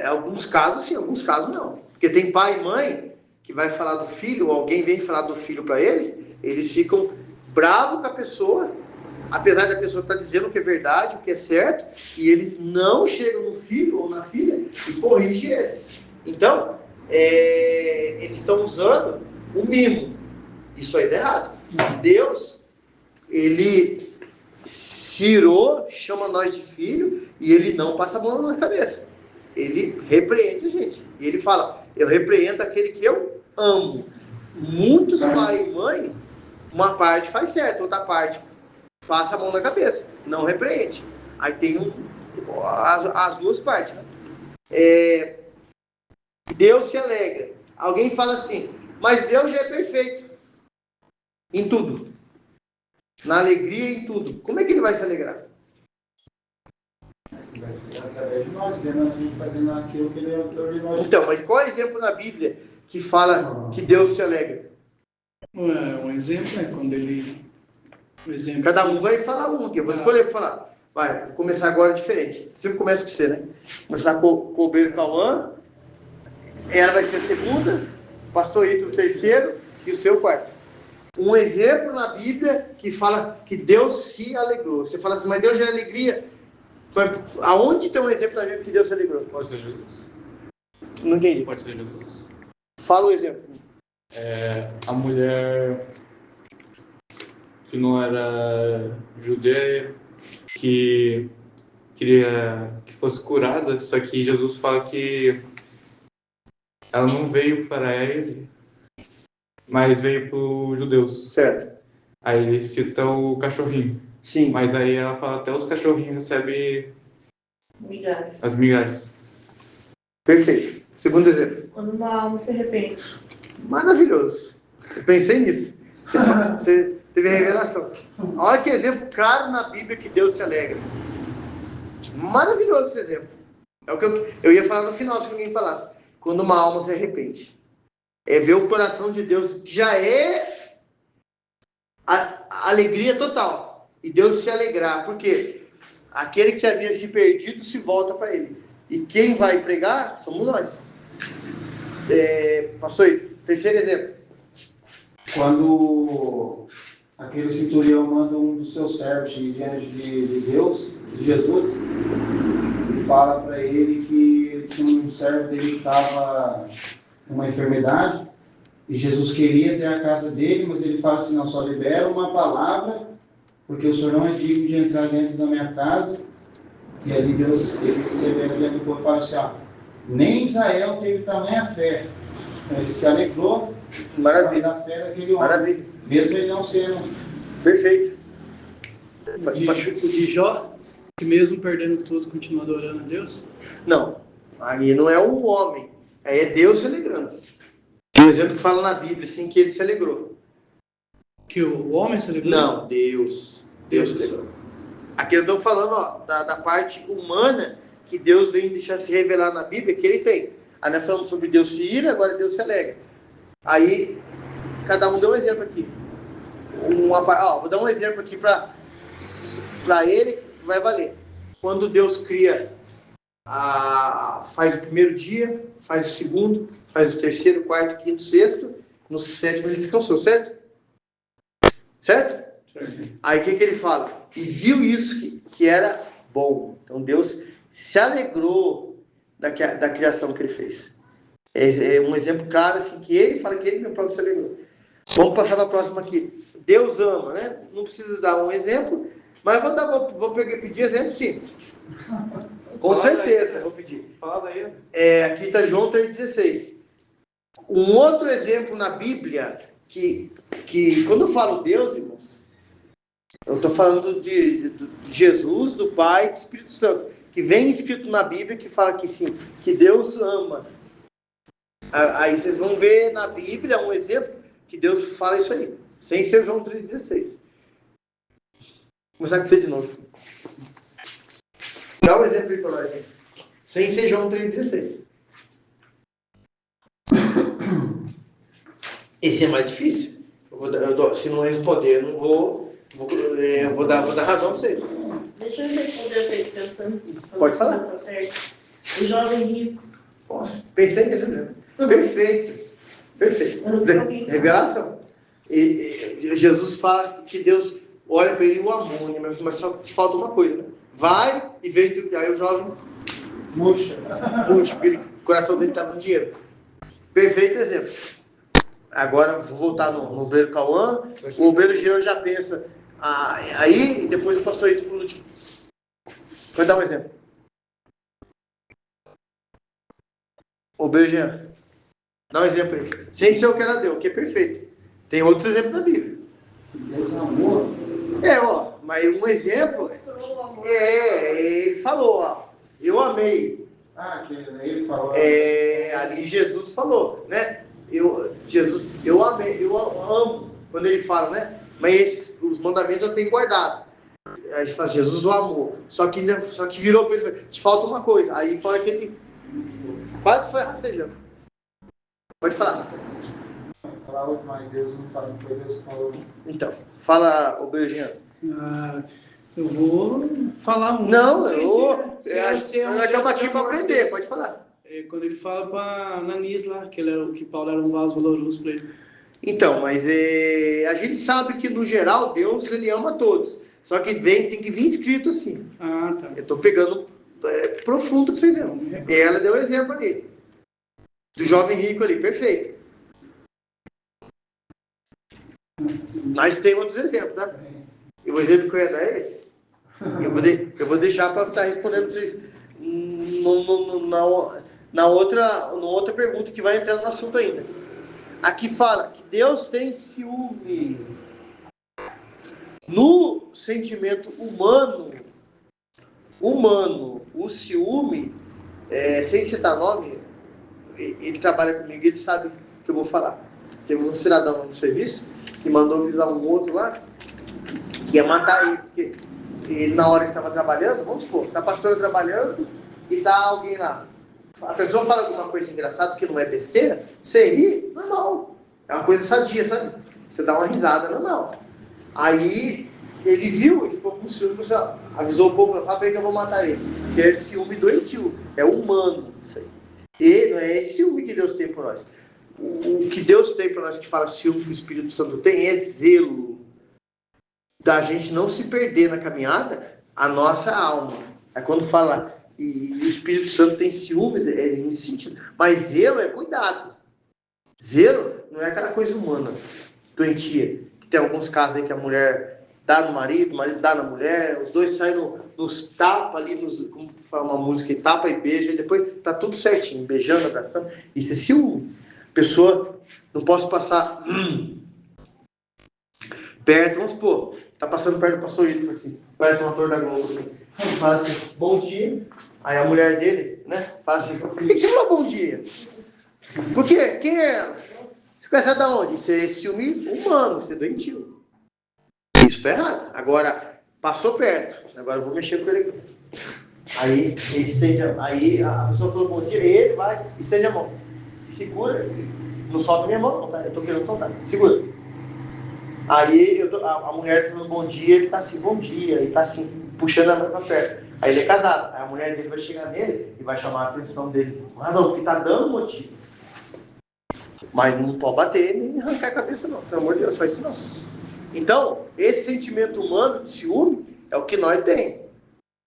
Alguns casos sim, alguns casos não. Porque tem pai e mãe que vai falar do filho, ou alguém vem falar do filho para eles ficam bravos com a pessoa, apesar da pessoa estar dizendo o que é verdade, o que é certo, e eles não chegam no filho ou na filha e corrigem eles. Então, eles estão usando o mimo. Isso aí é errado. Deus, ele se irou, chama nós de filho, e ele não passa a mão na cabeça. Ele repreende a gente. E ele fala, eu repreendo aquele que eu amo. Muitos pai e mãe, uma parte faz certo, outra parte passa a mão na cabeça, não repreende. Aí tem as duas partes. Deus se alegra. Alguém fala assim, mas Deus já é perfeito em tudo. Na alegria e em tudo. Como é que ele vai se alegrar? Vai ser através de nós, vendo a gente fazendo aquilo que ele ordenou. Então, mas qual é o exemplo na Bíblia que fala que Deus se alegra? Um exemplo é quando ele... Cada um vai falar um aqui. Eu vou escolher para falar. Vai, vou começar agora diferente. Sempre começa com você, né? Começar com o Cobeiro Cauã. Ela vai ser a segunda. Pastor Ito o terceiro. que o seu quarto. Um exemplo na Bíblia que fala que Deus se alegrou. Você fala assim, mas Deus já é alegria. Aonde tem um exemplo na Bíblia que Deus se alegrou? Pode ser Jesus. Não entendi. Pode ser Jesus. Fala o exemplo. A mulher que não era judeia, que queria que fosse curada, só que Jesus fala que ela não veio para ele, mas veio para os judeus. Certo. Aí ele cita o cachorrinho. Sim. Mas aí ela fala até os cachorrinhos recebem Migalhas. as migalhas. Perfeito. Segundo exemplo. Quando uma alma se arrepende. Maravilhoso. Eu pensei nisso. Você teve a revelação. Olha que exemplo claro na Bíblia que Deus se alegra. Maravilhoso esse exemplo. É o que eu ia falar no final, se ninguém falasse. Quando uma alma se arrepende. É ver o coração de Deus, que já é a alegria total. E Deus se alegrar. Por quê? Aquele que havia se perdido se volta para ele. E quem vai pregar somos nós. Pastor, terceiro exemplo. Quando aquele centurião manda um dos seus servos diante de Deus, de Jesus, e fala para ele que tinha um servo dele que estava com uma enfermidade, e Jesus queria ter a casa dele, mas ele fala assim, não, só libera uma palavra, porque o senhor não é digno de entrar dentro da minha casa. E ali Deus, ele se revela diante do povo e fala assim, nem Israel teve tamanha fé. Ele se alegrou. Maravilha. Da fé daquele homem. Maravilha. Mesmo ele não sendo. Perfeito. De Jó, que mesmo perdendo tudo, continua adorando a Deus? Não. Aí não é o homem. Aí é Deus se alegrando. Um exemplo que fala na Bíblia, assim, que ele se alegrou. Que o homem se alegrou? Não, Deus. Deus se alegrou. Aqui eu estou falando da parte humana que Deus vem deixar se revelar na Bíblia, que ele tem. Aí nós falamos sobre Deus se ira, agora Deus se alegra. Aí, cada um deu um exemplo aqui. Vou dar um exemplo aqui para ele, que vai valer. Quando Deus cria, faz o primeiro dia, faz o segundo, faz o terceiro, quarto, quinto, sexto, no sétimo ele descansou, certo? Certo? Aí o que ele fala? E viu isso que era bom. Então Deus se alegrou da criação que ele fez. É um exemplo claro, assim, que ele fala que ele meu próprio se alegrou. Vamos passar para a próxima aqui. Deus ama, né? Não precisa dar um exemplo, mas vou pedir exemplo, sim. Com certeza, vou pedir. Fala daí. Aqui está João 3,16. Um outro exemplo na Bíblia, que quando eu falo Deus, irmãos, eu estou falando de Jesus, do Pai e do Espírito Santo, que vem escrito na Bíblia que fala que sim, que Deus ama. Aí vocês vão ver na Bíblia um exemplo que Deus fala isso aí, sem ser João 3,16. Vou começar com você de novo. Dá um exemplo aí para nós, hein? Sem ser João 3,16. Esse é mais difícil. Se não responder, eu não vou dar razão para vocês. Deixa eu responder a ele pensando. Pode falar. Tá certo. O jovem rico. Nossa, pensei nesse exemplo. Perfeito. Revelação. E Jesus fala que Deus olha para ele e o amou, né? Mas só te falta uma coisa, né? Vai e vem tudo. Aí o jovem murcha, porque o coração dele estava no dinheiro. Perfeito exemplo. Agora vou voltar no obreiro Cauã. O obreiro Jean já pensa aí, e depois o pastor Ito por último. Vou dar um exemplo. Obreiro Jean, dá um exemplo aí. Sem ser o que ela deu, que é perfeito. Tem outros exemplos na Bíblia. Deus amor. Mas um exemplo. Ele falou, eu amei. Que ele falou. Ali Jesus falou, né? Eu amei, eu amo, quando ele fala, né? Mas os mandamentos eu tenho guardado. Aí a gente fala, Jesus o amou. Só que virou para ele, te falta uma coisa. Aí fala que ele quase foi rastejando. Pode falar. Falar, mas Deus não fala, foi Deus que falou. Então, fala, o Beijinho. Eu vou falar muito. Não, nós estamos aqui para aprender, pode falar. Quando ele fala para Ananias lá, que Paulo era um vaso valoroso para ele. Então, mas a gente sabe que no geral Deus ele ama todos. Só que tem que vir escrito assim. Ah, tá. Eu estou pegando profundo para vocês verem. E ela deu um exemplo ali. Do jovem rico ali, perfeito. Mas tem outros exemplos, tá? E o exemplo que eu ia dar é esse. Eu vou deixar para estar respondendo para vocês na outra pergunta que vai entrar no assunto ainda. Aqui fala que Deus tem ciúme. No sentimento humano, o ciúme, sem citar nome, ele trabalha comigo, ele sabe o que eu vou falar. Teve um cidadão no serviço que mandou avisar um outro lá que ia matar ele, porque ele, na hora que estava trabalhando, vamos supor, está a pastora trabalhando e está alguém lá. A pessoa fala alguma coisa engraçada que não é besteira, você ri, normal. É uma coisa sadia, sabe? Você dá uma risada, normal. Aí ele viu e ficou com ciúme, você avisou o povo, fala bem que eu vou matar ele. Isso é ciúme doentio, é humano isso aí. E não é esse ciúme que Deus tem por nós. O que Deus tem para nós, que fala ciúme que o Espírito Santo tem, é zelo da gente não se perder na caminhada, a nossa alma. É quando fala, e o Espírito Santo tem ciúmes, é nesse sentido. Mas zelo é cuidado. Zelo não é aquela coisa humana, doentia. Tem alguns casos aí que a mulher dá no marido, o marido dá na mulher, os dois saem nos tapas ali, como fala uma música, tapa e beija, e depois tá tudo certinho, beijando, abraçando. Isso é ciúme. A pessoa, não posso passar perto, vamos supor, tá passando perto do pastor Ito, assim, parece um ator da Globo, assim. Fala assim, bom dia. Aí a mulher dele, né, fala assim, por que você falou bom dia? Por quê? Quem é ela? Você conhece da onde? Isso é ciúme humano, isso é doentio. Isso tá errado. Agora, passou perto. Agora eu vou mexer com ele. Aí ele estende aí a pessoa falou bom dia, ele vai, estende a mão. Segura. Não solta minha mão, não, tá? Eu tô querendo soltar. Segura. Aí a mulher falando bom dia, ele tá assim, bom dia, ele tá assim, puxando a mão pra perto. Aí ele é casado. Aí a mulher dele vai chegar nele e vai chamar a atenção dele. Com razão, porque tá dando motivo. Mas não pode bater nem arrancar a cabeça, não. Pelo amor de Deus, faz isso não. Então, esse sentimento humano de ciúme é o que nós temos.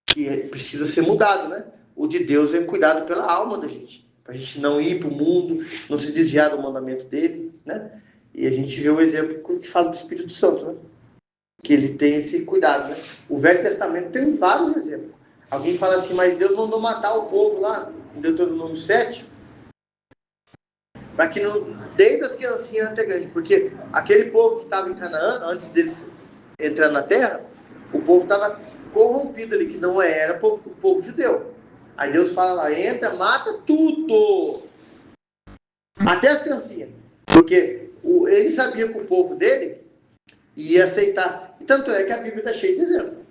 Que precisa ser mudado, né? O de Deus é cuidado pela alma da gente. Para a gente não ir para o mundo, não se desviar do mandamento dele, né? E a gente vê o exemplo que fala do Espírito Santo, né? Que ele tem esse cuidado, né? O Velho Testamento tem vários exemplos. Alguém fala assim, mas Deus mandou matar o povo lá, em Deuteronômio 7, para que não, desde as criancinhas até grande, porque aquele povo que estava em Canaã, antes deles entrar na terra, o povo estava corrompido ali, que não era o povo judeu. Aí Deus fala lá, entra, mata tudo, até as criancinhas, porque ele sabia que o povo dele ia aceitar. E tanto é que a Bíblia está cheia de exemplos,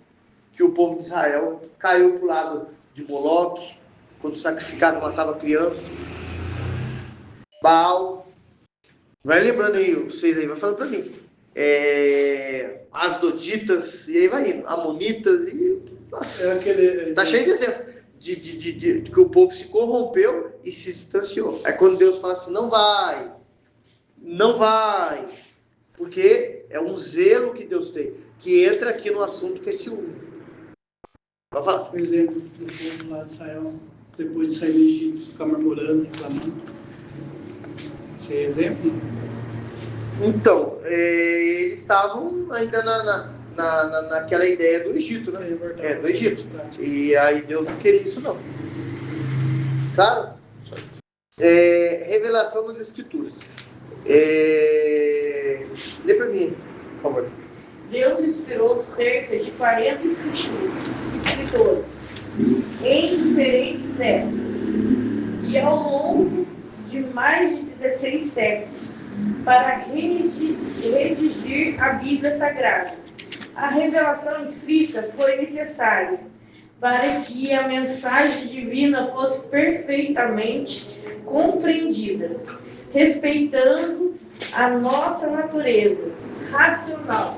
que o povo de Israel caiu para o lado de Moloque, quando sacrificava, matava criança. Baal, vai lembrando aí, vocês aí, vai falando para mim. Asdoditas, e aí vai indo, Amonitas, e nossa, tá cheio de exemplo de que o povo se corrompeu e se distanciou. Aí quando Deus fala assim, não vai, porque é um zelo que Deus tem, que entra aqui no assunto que é ciúme. Vai falar. Por exemplo, do povo lá de Israel, depois de sair do Egito, ficar murmurando, reclamando. Esse é exemplo? Então, eles estavam ainda naquela ideia do Egito, né? Do Egito. E aí Deus não queria isso, não. Claro? Revelação das Escrituras. Lê para mim, por favor. Deus inspirou cerca de 40 escritores em diferentes épocas e ao longo de mais de 16 séculos para redigir a Bíblia Sagrada. A revelação escrita foi necessária para que a mensagem divina fosse perfeitamente compreendida, respeitando a nossa natureza racional,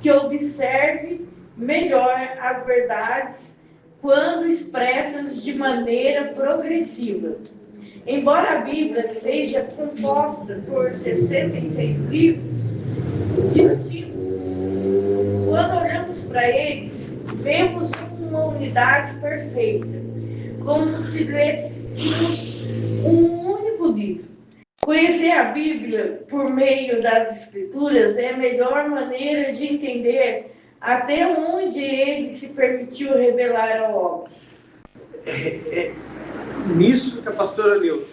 que observe melhor as verdades quando expressas de maneira progressiva Embora a Bíblia seja composta por 66 livros distintos, quando olhamos para eles, vemos uma unidade perfeita, como se lêssemos um único livro. Conhecer a Bíblia por meio das Escrituras é a melhor maneira de entender até onde ele se permitiu revelar ao homem. Nisso que a pastora leu,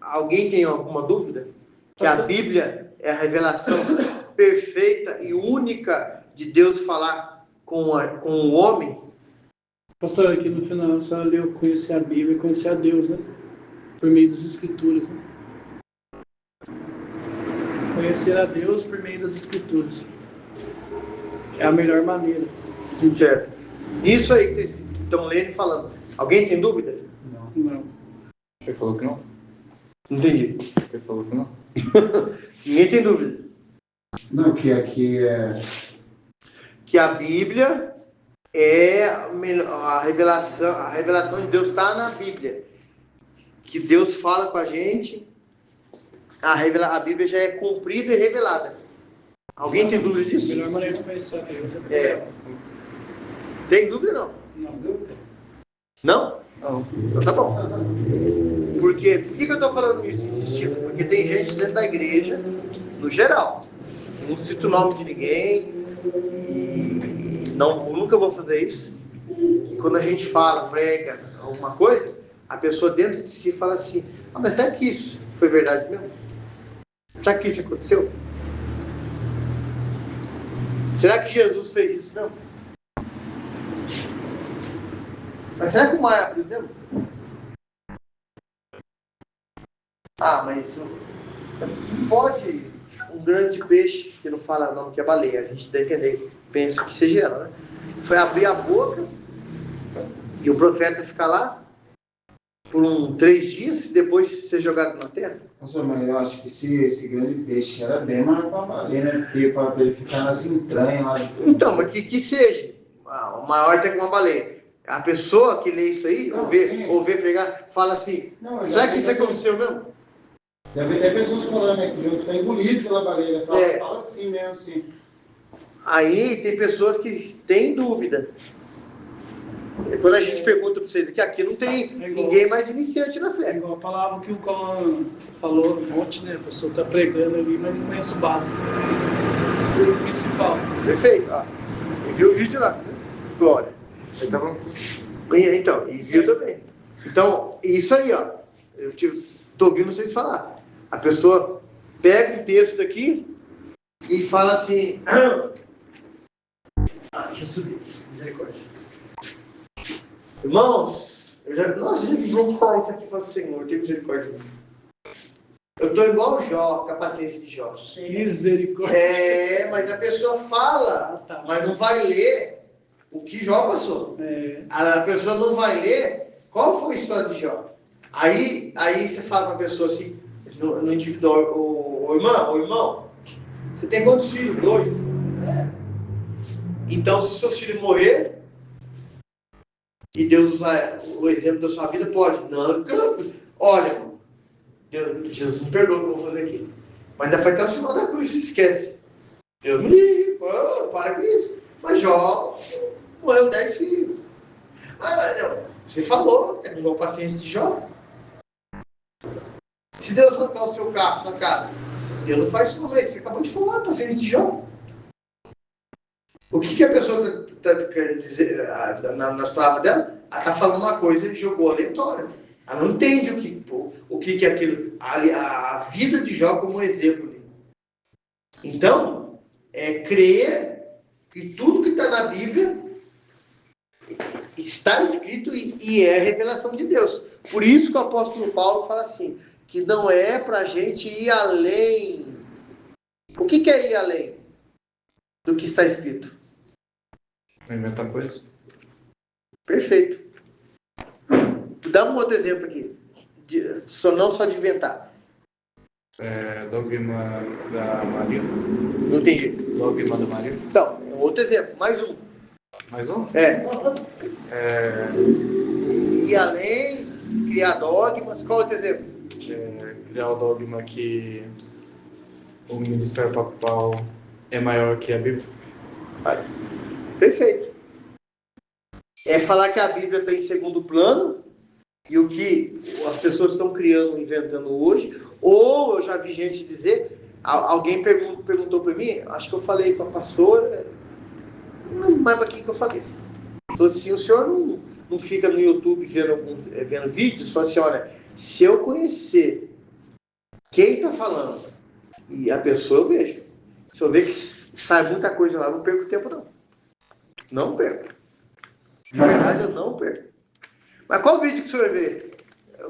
alguém tem alguma dúvida? Que a Bíblia é a revelação perfeita e única de Deus falar com o homem? Pastor, aqui no final, a senhora leu conhecer a Bíblia e conhecer a Deus, né? Por meio das Escrituras, né? Conhecer a Deus por meio das Escrituras. É a melhor maneira. Certo. Isso aí que vocês estão lendo e falando. Alguém tem dúvida? Não. Ele falou que não? Não entendi. Ele falou que não? Ninguém tem dúvida. Não, que aqui é... Que a Bíblia é a revelação de Deus está na Bíblia. Que Deus fala com a gente, a Bíblia já é cumprida e revelada. Alguém tem dúvida A disso? melhor maneira de conhecer a Deus. Tem dúvida ou não? Não, dúvida. Não? Não. Então tá bom. Por que eu estou falando isso, insistindo? Porque tem gente dentro da igreja, no geral, não cito o nome de ninguém, e nunca vou fazer isso, que quando a gente fala, prega alguma coisa, a pessoa dentro de si fala assim, mas será que isso foi verdade mesmo? Será que isso aconteceu? Será que Jesus fez isso mesmo? Mas será que o mar abriu mesmo? Mas não pode um grande peixe, que não fala o nome que é baleia, a gente deve entender, pensa que seja ela, né? Foi abrir a boca e o profeta ficar lá por 3 dias e depois ser jogado na terra? Nossa, mas eu acho que esse grande peixe era bem maior para a baleia, né? Porque para ele ficar nas entranhas lá. Então, mas que seja. O maior até que uma baleia. A pessoa que lê isso aí, ou vê pregar, fala assim, será que isso aconteceu mesmo? Já vi até pessoas falando, né, que Jesus foi engolido pela baleia. Fala assim mesmo, assim. Aí tem pessoas que têm dúvida. Quando a gente pergunta para vocês aqui não tem ninguém mais iniciante na É fé. igual a palavra que o Colan falou ontem, né? A pessoa está pregando ali, mas não conhece o básico. O principal. Perfeito. E viu o vídeo lá, né? Glória. Então, E viu também. Então, isso aí, eu estou ouvindo vocês falar. A pessoa pega um texto daqui e fala assim, deixa eu subir, misericórdia. Irmãos, eu já vi gente falar isso aqui e falar, Senhor, tem misericórdia. Eu estou igual o Jó, capacete de Jó. Misericórdia. Mas a pessoa fala, mas não vai ler o que Jó passou. A pessoa não vai ler qual foi a história de Jó. Aí você fala para a pessoa assim, no individual, ô irmão, você tem quantos filhos? 2? Então, se seus filhos morrer, e Deus usar o exemplo da sua vida, pode. Não, olha, Jesus me perdoa o que eu vou fazer aqui. Mas ainda vai estar o sinal da cruz, se esquece. Deus me livre, para com isso. Mas Jó morreu 10 filhos. Não, você falou, terminou a paciência de Jó. Se Deus matar o seu carro, sua casa, Deus não faz isso não, mas você acabou de falar, a paciência de Jó. O que a pessoa está querendo dizer nas palavras dela? Ela está falando uma coisa e jogou aleatória. Ela não entende o que é aquilo. A vida de Jó como um exemplo. Então, crer que tudo que está na Bíblia está escrito e é revelação de Deus. Por isso que o apóstolo Paulo fala assim, que não é para a gente ir além. O que é ir além do que está escrito? inventar coisa. Perfeito. Dá um outro exemplo aqui. Não só de inventar. Dogma da Maria. Não entendi. Dogma da Maria. Então, outro exemplo. Mais um. Mais um? Ir além, criar dogmas. Qual outro exemplo? criar o dogma que o ministério papal é maior que a Bíblia? Perfeito. É falar que a Bíblia está em segundo plano e o que as pessoas estão criando, inventando hoje, ou eu já vi gente dizer, alguém perguntou para mim, acho que eu falei para a pastora, não lembro aqui que eu falei. Falou assim, o senhor não fica no YouTube vendo vídeos? Falou assim, olha, se eu conhecer quem está falando e a pessoa, eu vejo. Se eu ver que sai muita coisa lá, não perco tempo não. Não perco. Na verdade, eu não perco. Mas qual vídeo que o senhor vê?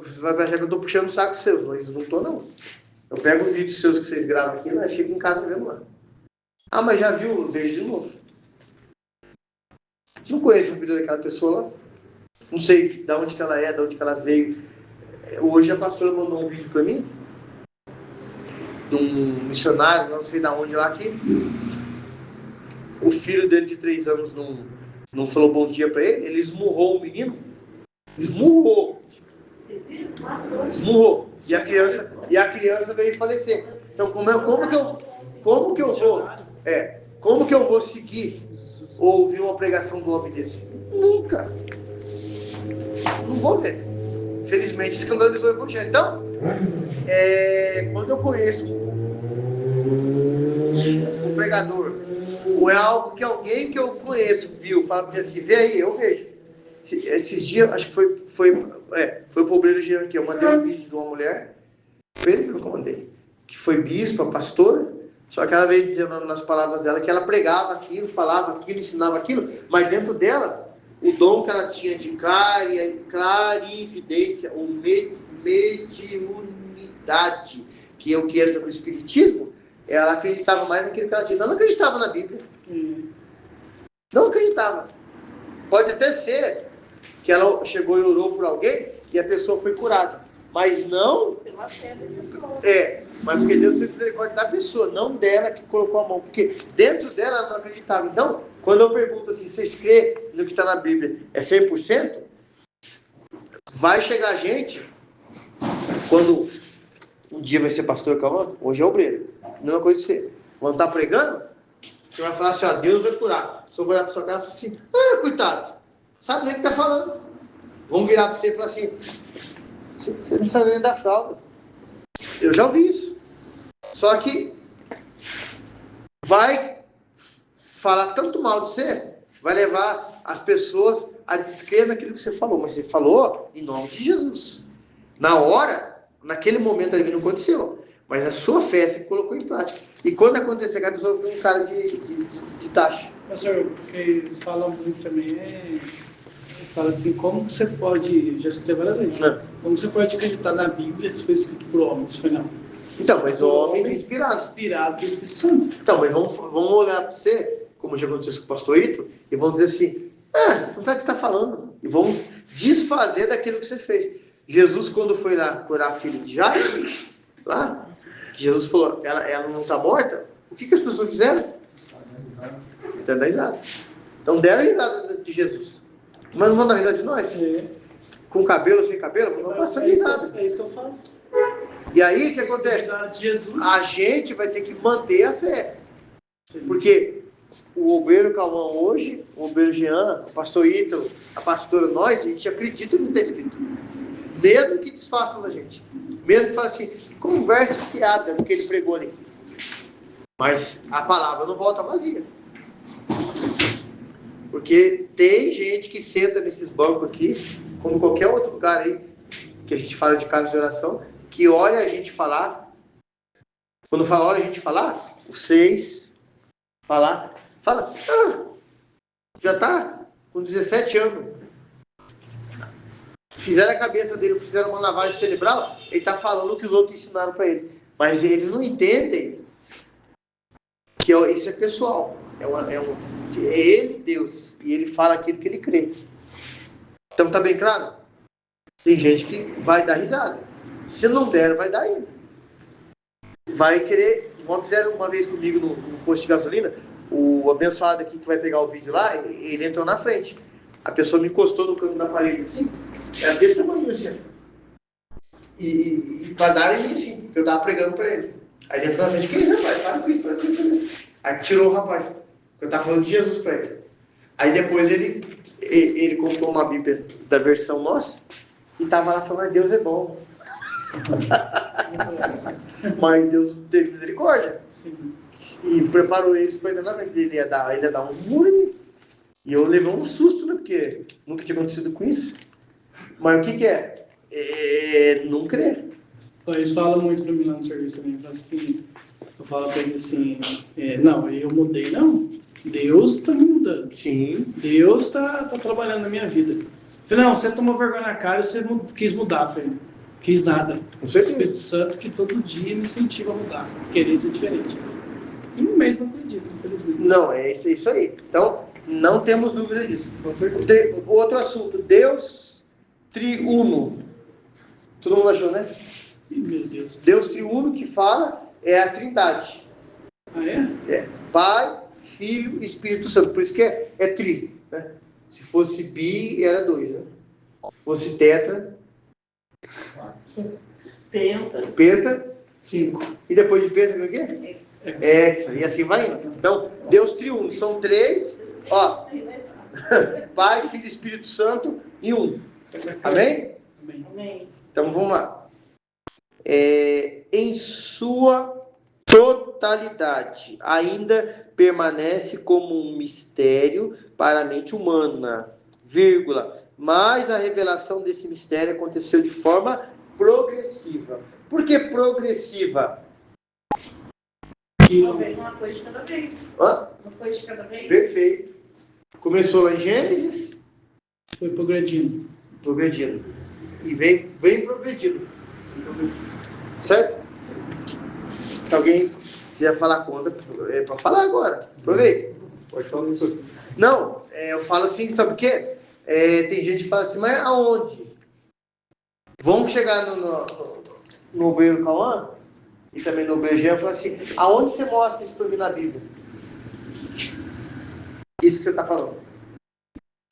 Você vai achar que eu estou puxando o saco seus, mas não estou não. Eu pego os vídeos seus que vocês gravam aqui, eu chego em casa vendo lá. Ah, mas já viu? Eu vejo de novo. Não conheço a vida daquela pessoa lá. Não sei de onde que ela é, de onde que ela veio. Hoje a pastora mandou um vídeo para mim, de um missionário, não sei de onde lá, que o filho dele de 3 anos não falou bom dia para ele, ele esmurrou o menino. Esmurrou. E a criança veio falecer. Então como que eu vou seguir ou ouvir uma pregação do homem desse? Nunca. Não vou ver. Felizmente escandalizou o evangelho. Então, quando eu conheço um pregador, ou é algo que alguém que eu conheço viu, fala assim, vê aí, eu vejo. Esses dias, acho que foi o Obreiro Jean que eu mandei um vídeo de uma mulher, foi ele que eu mandei, que foi bispa, pastora, só que ela veio dizendo nas palavras dela que ela pregava aquilo, falava aquilo, ensinava aquilo, mas dentro dela, o dom que ela tinha de clarividência ou mediunidade, que é o que entra no espiritismo, ela acreditava mais naquilo que ela tinha. Ela não acreditava na Bíblia. Não acreditava. Pode até ser que ela chegou e orou por alguém e a pessoa foi curada. Mas não... mas porque Deus tem misericórdia da pessoa, não dela que colocou a mão. Porque dentro dela ela não acreditava. Então, quando eu pergunto assim, vocês crêem no que está na Bíblia, é 100%? Vai chegar gente, quando um dia vai ser pastor, calma, hoje é obreiro. Mesma coisa de você. Quando está pregando, você vai falar assim, ó, Deus vai curar. Se eu olhar para sua cara e falar assim, coitado, sabe nem o que está falando. Vamos virar para você e falar assim, você não sabe nem da fralda. Eu já ouvi isso. Só que vai falar tanto mal de você, vai levar as pessoas a descrer naquilo que você falou. Mas você falou em nome de Jesus. Na hora, naquele momento ali não aconteceu. Mas a sua fé você colocou em prática. E quando acontecer, a pessoa foi um cara de taxa. Pastor, o que eles falam muito também fala assim, como você pode, já escutei várias vezes, como você pode acreditar na Bíblia se foi escrito por homens? Foi não. Então, mas homens inspirados. Inspirado pelo Espírito Santo. Então, mas vamos olhar para você, como já aconteceu com o pastor Ito, e vamos dizer assim, não sabe o que você está falando. E vamos desfazer daquilo que você fez. Jesus, quando foi lá curar a filha de Jairo, lá, que Jesus falou, ela não está morta, o que as pessoas fizeram? Deram risada. Então deram risada de Jesus. Mas não vão dar risada de nós? Com cabelo, sem cabelo? Vamos passar risada. É isso que eu falo. E aí, o que acontece? A gente vai ter que manter a fé. Porque o obreiro Calvão hoje, o obreiro Jean, o pastor Ítalo, a pastora, nós, a gente acredita no que está escrito. Mesmo que desfaçam da gente. Mesmo que falem assim, conversa fiada do que ele pregou ali. Mas a palavra não volta vazia. Porque tem gente que senta nesses bancos aqui, como qualquer outro lugar aí, que a gente fala de casa de oração, que olha a gente falar. Quando fala olha a gente falar, os 6 fala, já está com 17 anos. Fizeram a cabeça dele, fizeram uma lavagem cerebral, ele está falando o que os outros ensinaram para ele. Mas eles não entendem que isso é pessoal. É ele, Deus, e ele fala aquilo que ele crê. Então tá bem claro? Tem gente que vai dar risada. Se não der, vai dar ainda. Vai querer... Fizeram uma vez comigo no posto de gasolina, o abençoado aqui que vai pegar o vídeo lá, ele entrou na frente. A pessoa me encostou no canto da parede assim, era desse tamanho assim. E para dar em mim, assim, porque eu tava pregando para ele. Aí ele entrou na frente, que isso, rapaz? Para com isso, para com isso. Aí tirou o rapaz, eu tava falando de Jesus para ele. Aí depois ele comprou uma Bíblia da versão nossa e tava lá falando, Deus é bom. Mas Deus teve misericórdia. Sim. E preparou eles para ir na frente. Ele ia dar um muro em mim. E eu levei um susto, né? Porque nunca tinha acontecido com isso. Mas o que é? Não crer. Eles falam muito para mim lá no serviço também. Assim, eu falo para eles assim, não, eu mudei, não. Deus está me mudando. Sim. Deus está trabalhando na minha vida. Eu falei, não, você tomou vergonha na cara e você quis mudar. Eu falei, quis nada. Não sei O se Espírito Santo que todo dia me incentiva a mudar, querer ser diferente. Em um mês não acredito, infelizmente. não, é isso aí. Então, não temos dúvida disso. Outro assunto, Deus triuno. Todo mundo achou, né? Ih, meu Deus. Deus triuno que fala é a Trindade. Ah, é? É Pai, Filho e Espírito Santo. Por isso que é tri. Né? Se fosse bi, era 2. Né? Se fosse tetra, penta. 5. E depois de penta, o quê? Hexa. E assim vai indo. Então, Deus triuno. São 3. Ó, Pai, Filho e Espírito Santo e 1. Amém? Amém. Então, vamos lá. Em sua totalidade, ainda permanece como um mistério para a mente humana, vírgula, mas a revelação desse mistério aconteceu de forma progressiva. Por que progressiva? Uma coisa de cada vez. Hã? Uma coisa de cada vez. Perfeito. Começou lá em Gênesis, Foi progredindo. progredindo. E vem progredindo. Certo? Se alguém quiser falar contra, é para falar agora. Aproveita. Pode falar isso. Não, eu falo assim, sabe por quê? Tem gente que fala assim, mas aonde? Vamos chegar no Obreiro Cauã e também no Obreiro Jean e falar assim, aonde você mostra isso para mim na Bíblia? Isso que você está falando.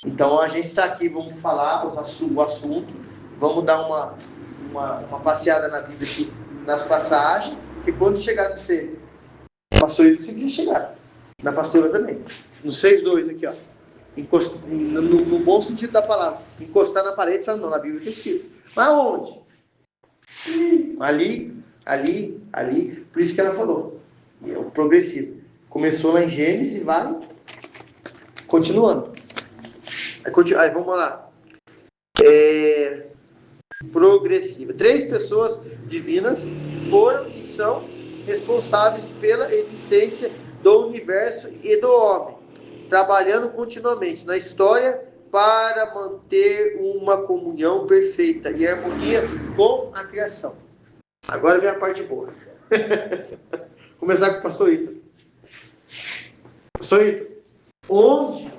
Então a gente está aqui, vamos falar o assunto, vamos dar uma passeada na Bíblia aqui, nas passagens, e quando chegar no C, pastor isso sempre chegar. Na pastora também. No 6:2 aqui, ó. No bom sentido da palavra. Encostar na parede, não, na Bíblia está escrito. Mas onde? Ali. Por isso que ela falou. É o progressivo. Começou lá em Gênesis e vai continuando. Aí vamos lá. Progressiva. 3 pessoas divinas foram e são responsáveis pela existência do universo e do homem, trabalhando continuamente na história para manter uma comunhão perfeita e harmonia com a criação. Agora vem a parte boa. Começar com o pastor Ito. Pastor Ito, onde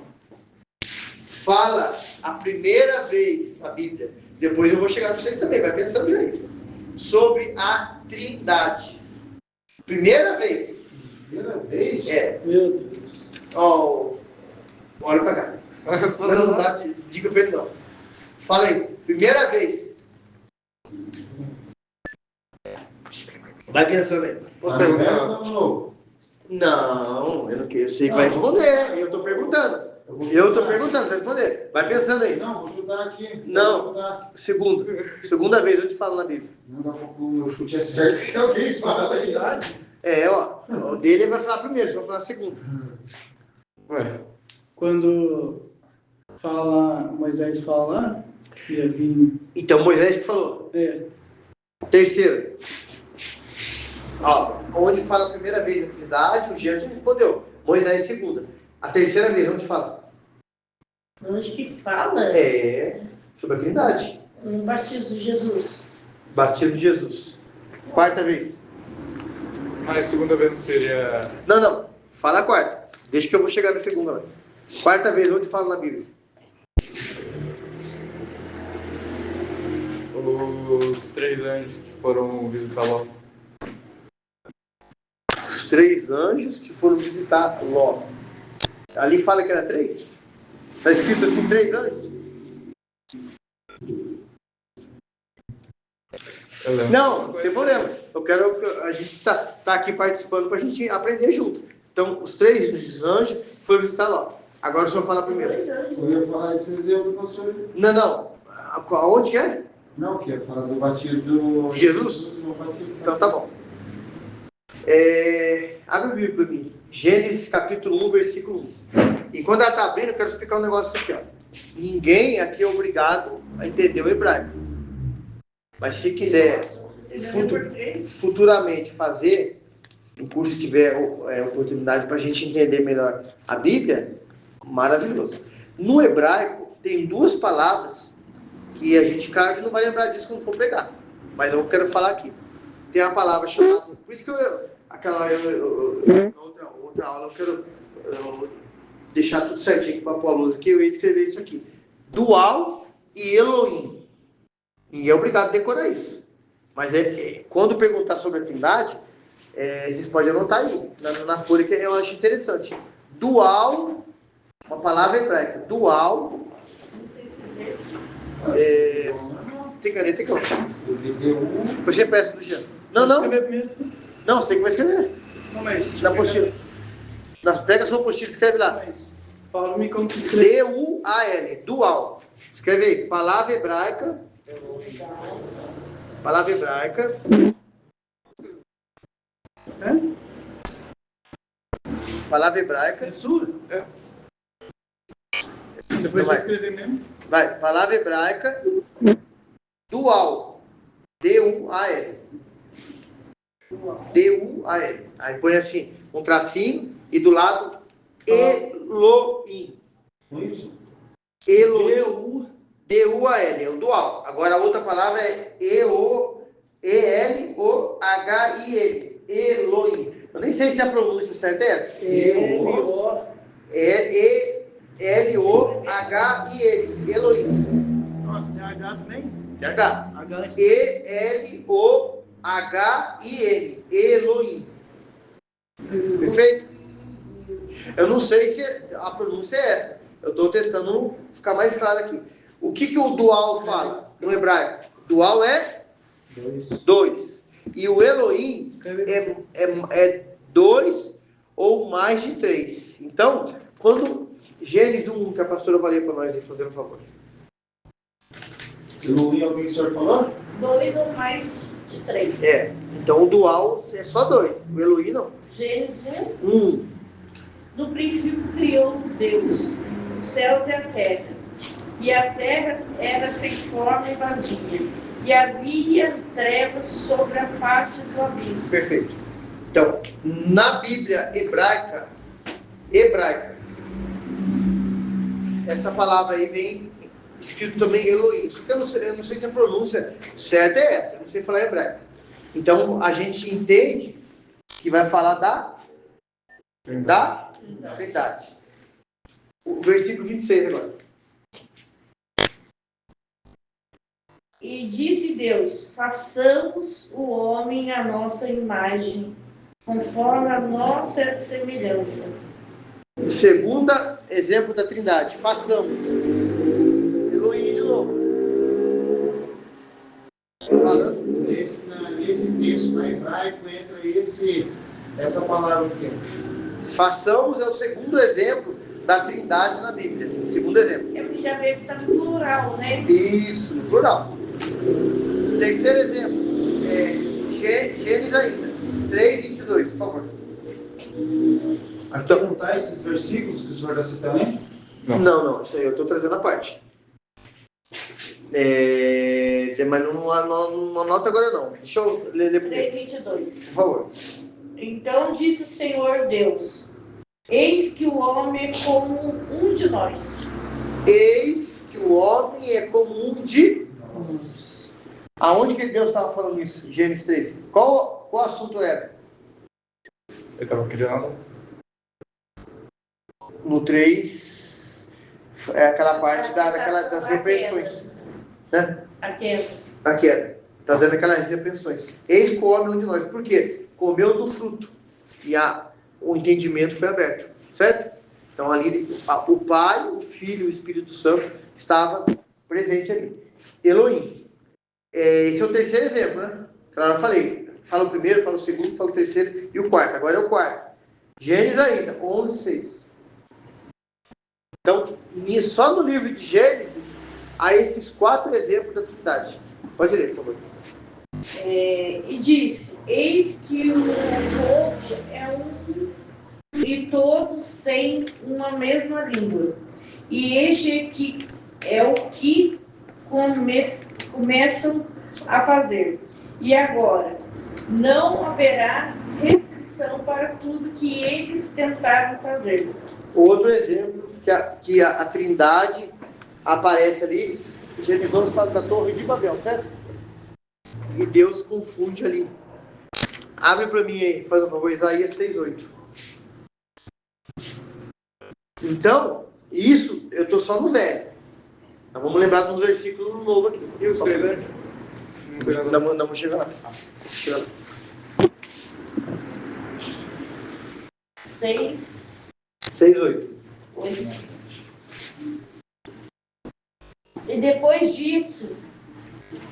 fala a primeira vez na Bíblia, depois eu vou chegar para vocês também, vai pensando aí, sobre a Trindade. Primeira vez. Primeira vez? Meu Deus. Olha para cá. Não dá, diga para ele não. Fala aí, primeira vez. Vai pensando aí. Posso perguntar? Não, eu sei que vai responder. Eu estou perguntando. Vai responder. Vai pensando aí. Não, vou chutar aqui. Não. Segunda vez onde fala na Bíblia. Não dá pra o chute é certo que alguém fala a verdade. O dele vai falar primeiro, você vai falar segundo. Ué, Quando Moisés fala lá, que ia vir. Então Moisés que falou. Terceiro. Onde fala a primeira vez a Trindade, o Jean já respondeu. Moisés segunda. A terceira vez, onde fala? Onde que fala? Sobre a Trindade. No batismo de Jesus. Batismo de Jesus. Quarta vez. mas a segunda vez não seria. Não. Fala a quarta. Deixa que eu vou chegar na segunda. Né? Quarta vez, onde fala na Bíblia? Os 3 anjos que foram visitar Ló. Os 3 anjos que foram visitar Ló. Ali fala que era 3? Está escrito assim, 3 anjos? Não tem problema. A gente tá aqui participando para a gente aprender junto. Então, os 3 anjos foram visitar Ló. Agora o senhor fala primeiro. Eu ia falar esse exemplo, professor. Não. Aonde que é? Não, que ia falar do batismo De Jesus? do batismo. Então tá bom. Abre o Bíblia para mim. Gênesis capítulo 1, versículo 1. E quando ela está abrindo, eu quero explicar um negócio aqui. Ó. Ninguém aqui é obrigado a entender o hebraico. Mas se quiser futuramente fazer, no curso que tiver oportunidade para a gente entender melhor a Bíblia, maravilhoso. No hebraico, tem 2 palavras que a gente, claro, que não vai lembrar disso quando for pegar. Mas eu quero falar aqui. Tem a palavra chamada... Por isso que outra aula eu quero deixar tudo certinho para pôr a luz aqui. Eu ia escrever isso aqui. Dual e Elohim. Ninguém é obrigado a decorar isso. Mas quando perguntar sobre a Trindade, vocês podem anotar aí, na folha, que eu acho interessante. Dual, uma palavra hebraica. Dual. Tem caneta aqui, ó. Você presta, Luciano. Não. Não, você tem que vai escrever. Não, mas... Na apostila. Pega a sua apostila e escreve lá. Fala-me como que escreve. D-U-A-L. Dual. Escreve aí. Palavra hebraica. Palavra hebraica. Palavra hebraica. É sua? Depois vai escrever mesmo. Vai. Palavra hebraica. Dual. D-U-A-L. D-U-A-L. Aí põe assim, um tracinho e do lado Elohim. Elohim. D-U-A-L. É o dual. Agora a outra palavra é E-L-O-H-I-L. Elohim. Eu nem sei se a pronúncia certa é essa. E-L-O-H-I-L. Elohim. Nossa, tem H também? Tem H. H. E-L-O-H-I-N. Elohim. Perfeito? Eu não sei se a pronúncia é essa. Eu estou tentando ficar mais claro aqui. O que o dual fala no hebraico? Dual é 2. E o Elohim é 2 ou mais de 3. Então, quando Gênesis 1, que a pastora vai ler para nós, fazendo um favor. Elohim, alguém que o senhor falou? 2 ou mais de 3. Então o dual é só 2. O Elohim não. Gênesis 1. 1. No princípio criou Deus os céus e a terra. E a terra era sem forma e vazia. E havia trevas sobre a face do abismo. Perfeito. Então, na Bíblia hebraica, essa palavra aí vem escrito também Elohim. Só que eu não sei se a pronúncia certa é essa. Eu não sei falar hebraico. Então, a gente entende que vai falar da Trindade. O versículo 26 agora. E disse Deus: façamos o homem à nossa imagem, conforme a nossa semelhança. Segundo exemplo da Trindade. Façamos. Elohim de novo. Nesse texto, na hebraico, entra essa palavra aqui. Façamos é o segundo exemplo da Trindade na Bíblia. Segundo exemplo. É porque já veio que está no plural, né? Isso, no plural. Terceiro exemplo. Gênesis ainda. 3:22, por favor. Aqui não está esses versículos que o senhor está citando? Não. Isso aí eu estou trazendo a parte. Mas não anota agora não. Deixa eu ler depois. 3:22. Por favor. Então disse o Senhor Deus: eis que o homem é como um de nós. Eis que o homem é como um de nós. Aonde que Deus estava falando isso? Gênesis 3. Qual assunto era? Ele estava criando. No 3, é aquela parte das repreensões. Né? A queda. A queda. Está dando aquelas repreensões. Eis que o homem é um de nós. Por quê? Comeu do fruto. E o entendimento foi aberto. Certo? Então ali o Pai, o Filho e o Espírito Santo estavam presentes ali. Elohim. esse é o terceiro exemplo, né? Claro, eu falei. Fala o primeiro, fala o segundo, fala o terceiro e o quarto. Agora é o quarto. Gênesis ainda, 11:6. Então, só no livro de Gênesis, há esses 4 exemplos da Trindade. Pode ler, por favor. E disse: Eis que o povo é um, e todos têm uma mesma língua. E este aqui é o que começam a fazer. E agora, não haverá restrição para tudo que eles tentaram fazer. Outro exemplo que a Trindade aparece ali, Gênesis 11 fala da Torre de Babel, certo? E Deus confunde ali. Abre para mim aí, faz um favor, Isaías 6:8. Então, isso, eu estou só no velho. Nós vamos lembrar de uns versículos no novo aqui. E o 6, né? Não vamos chegar lá. Chega lá. 6:8. E depois disso,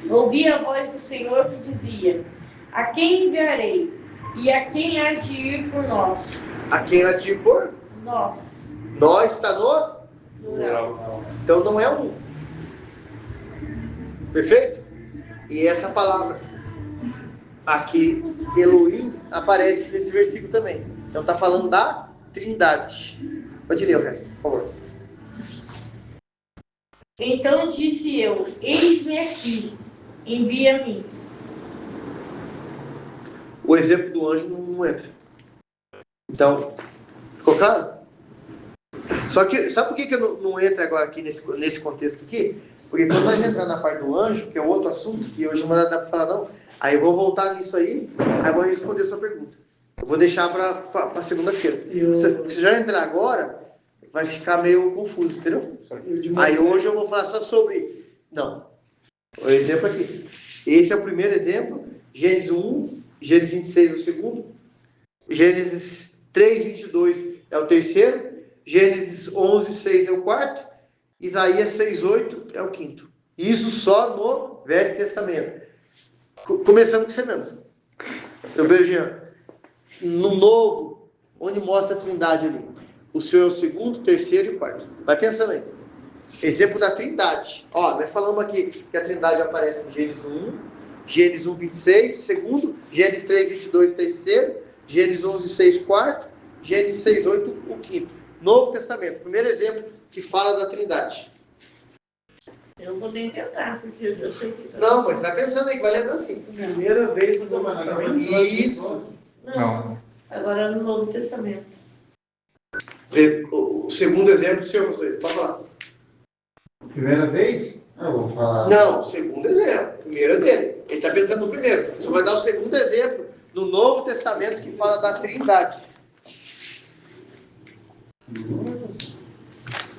ouvi a voz do Senhor que dizia: A quem enviarei? E a quem há de ir por nós? A quem há de ir por? Nós. Nós está no? Plural. Então não é um. Perfeito? E essa palavra aqui, Elohim, aparece nesse versículo também. Então está falando da Trindade. Pode ler o resto, por favor. Então disse eu: Eis-me aqui, envia-me. O exemplo do anjo não entra. Então, ficou claro? Só que, sabe por que eu não entro agora aqui nesse contexto aqui? Porque quando nós entrar na parte do anjo, que é outro assunto, que hoje não dá para falar não, aí eu vou voltar nisso aí, aí eu vou responder a sua pergunta. Eu vou deixar para segunda-feira. Se já entrar agora, vai ficar meio confuso, entendeu? Aí hoje eu vou falar só sobre... Não. O exemplo aqui. Esse é o primeiro exemplo. Gênesis 1, Gênesis 26 é o segundo. Gênesis 3:22 é o terceiro. Gênesis 11:6 é o quarto. Isaías 6:8 é o quinto. Isso só no Velho Testamento. Começando com você mesmo. Eu vejo, Jean, no Novo, onde mostra a Trindade ali. O Senhor é o segundo, terceiro e o quarto. Vai pensando aí. Exemplo da Trindade. Ó, nós falamos aqui que a Trindade aparece em Gênesis 1, Gênesis 1:26, segundo, Gênesis 3:22, terceiro, Gênesis 11:6, quarto, Gênesis 6:8, o quinto. Novo Testamento, primeiro exemplo que fala da Trindade. Eu vou nem tentar, porque eu sei que... Não, mas vai pensando aí, que vai lembrar assim. Primeira vez no Novo Testamento. Isso. Não. Agora no Novo Testamento. O segundo exemplo, senhor pastor, pode falar. Primeira vez? Eu vou falar. Não, segundo exemplo. Primeiro é dele. Ele está pensando no primeiro. Você vai dar o segundo exemplo no Novo Testamento que fala da Trindade.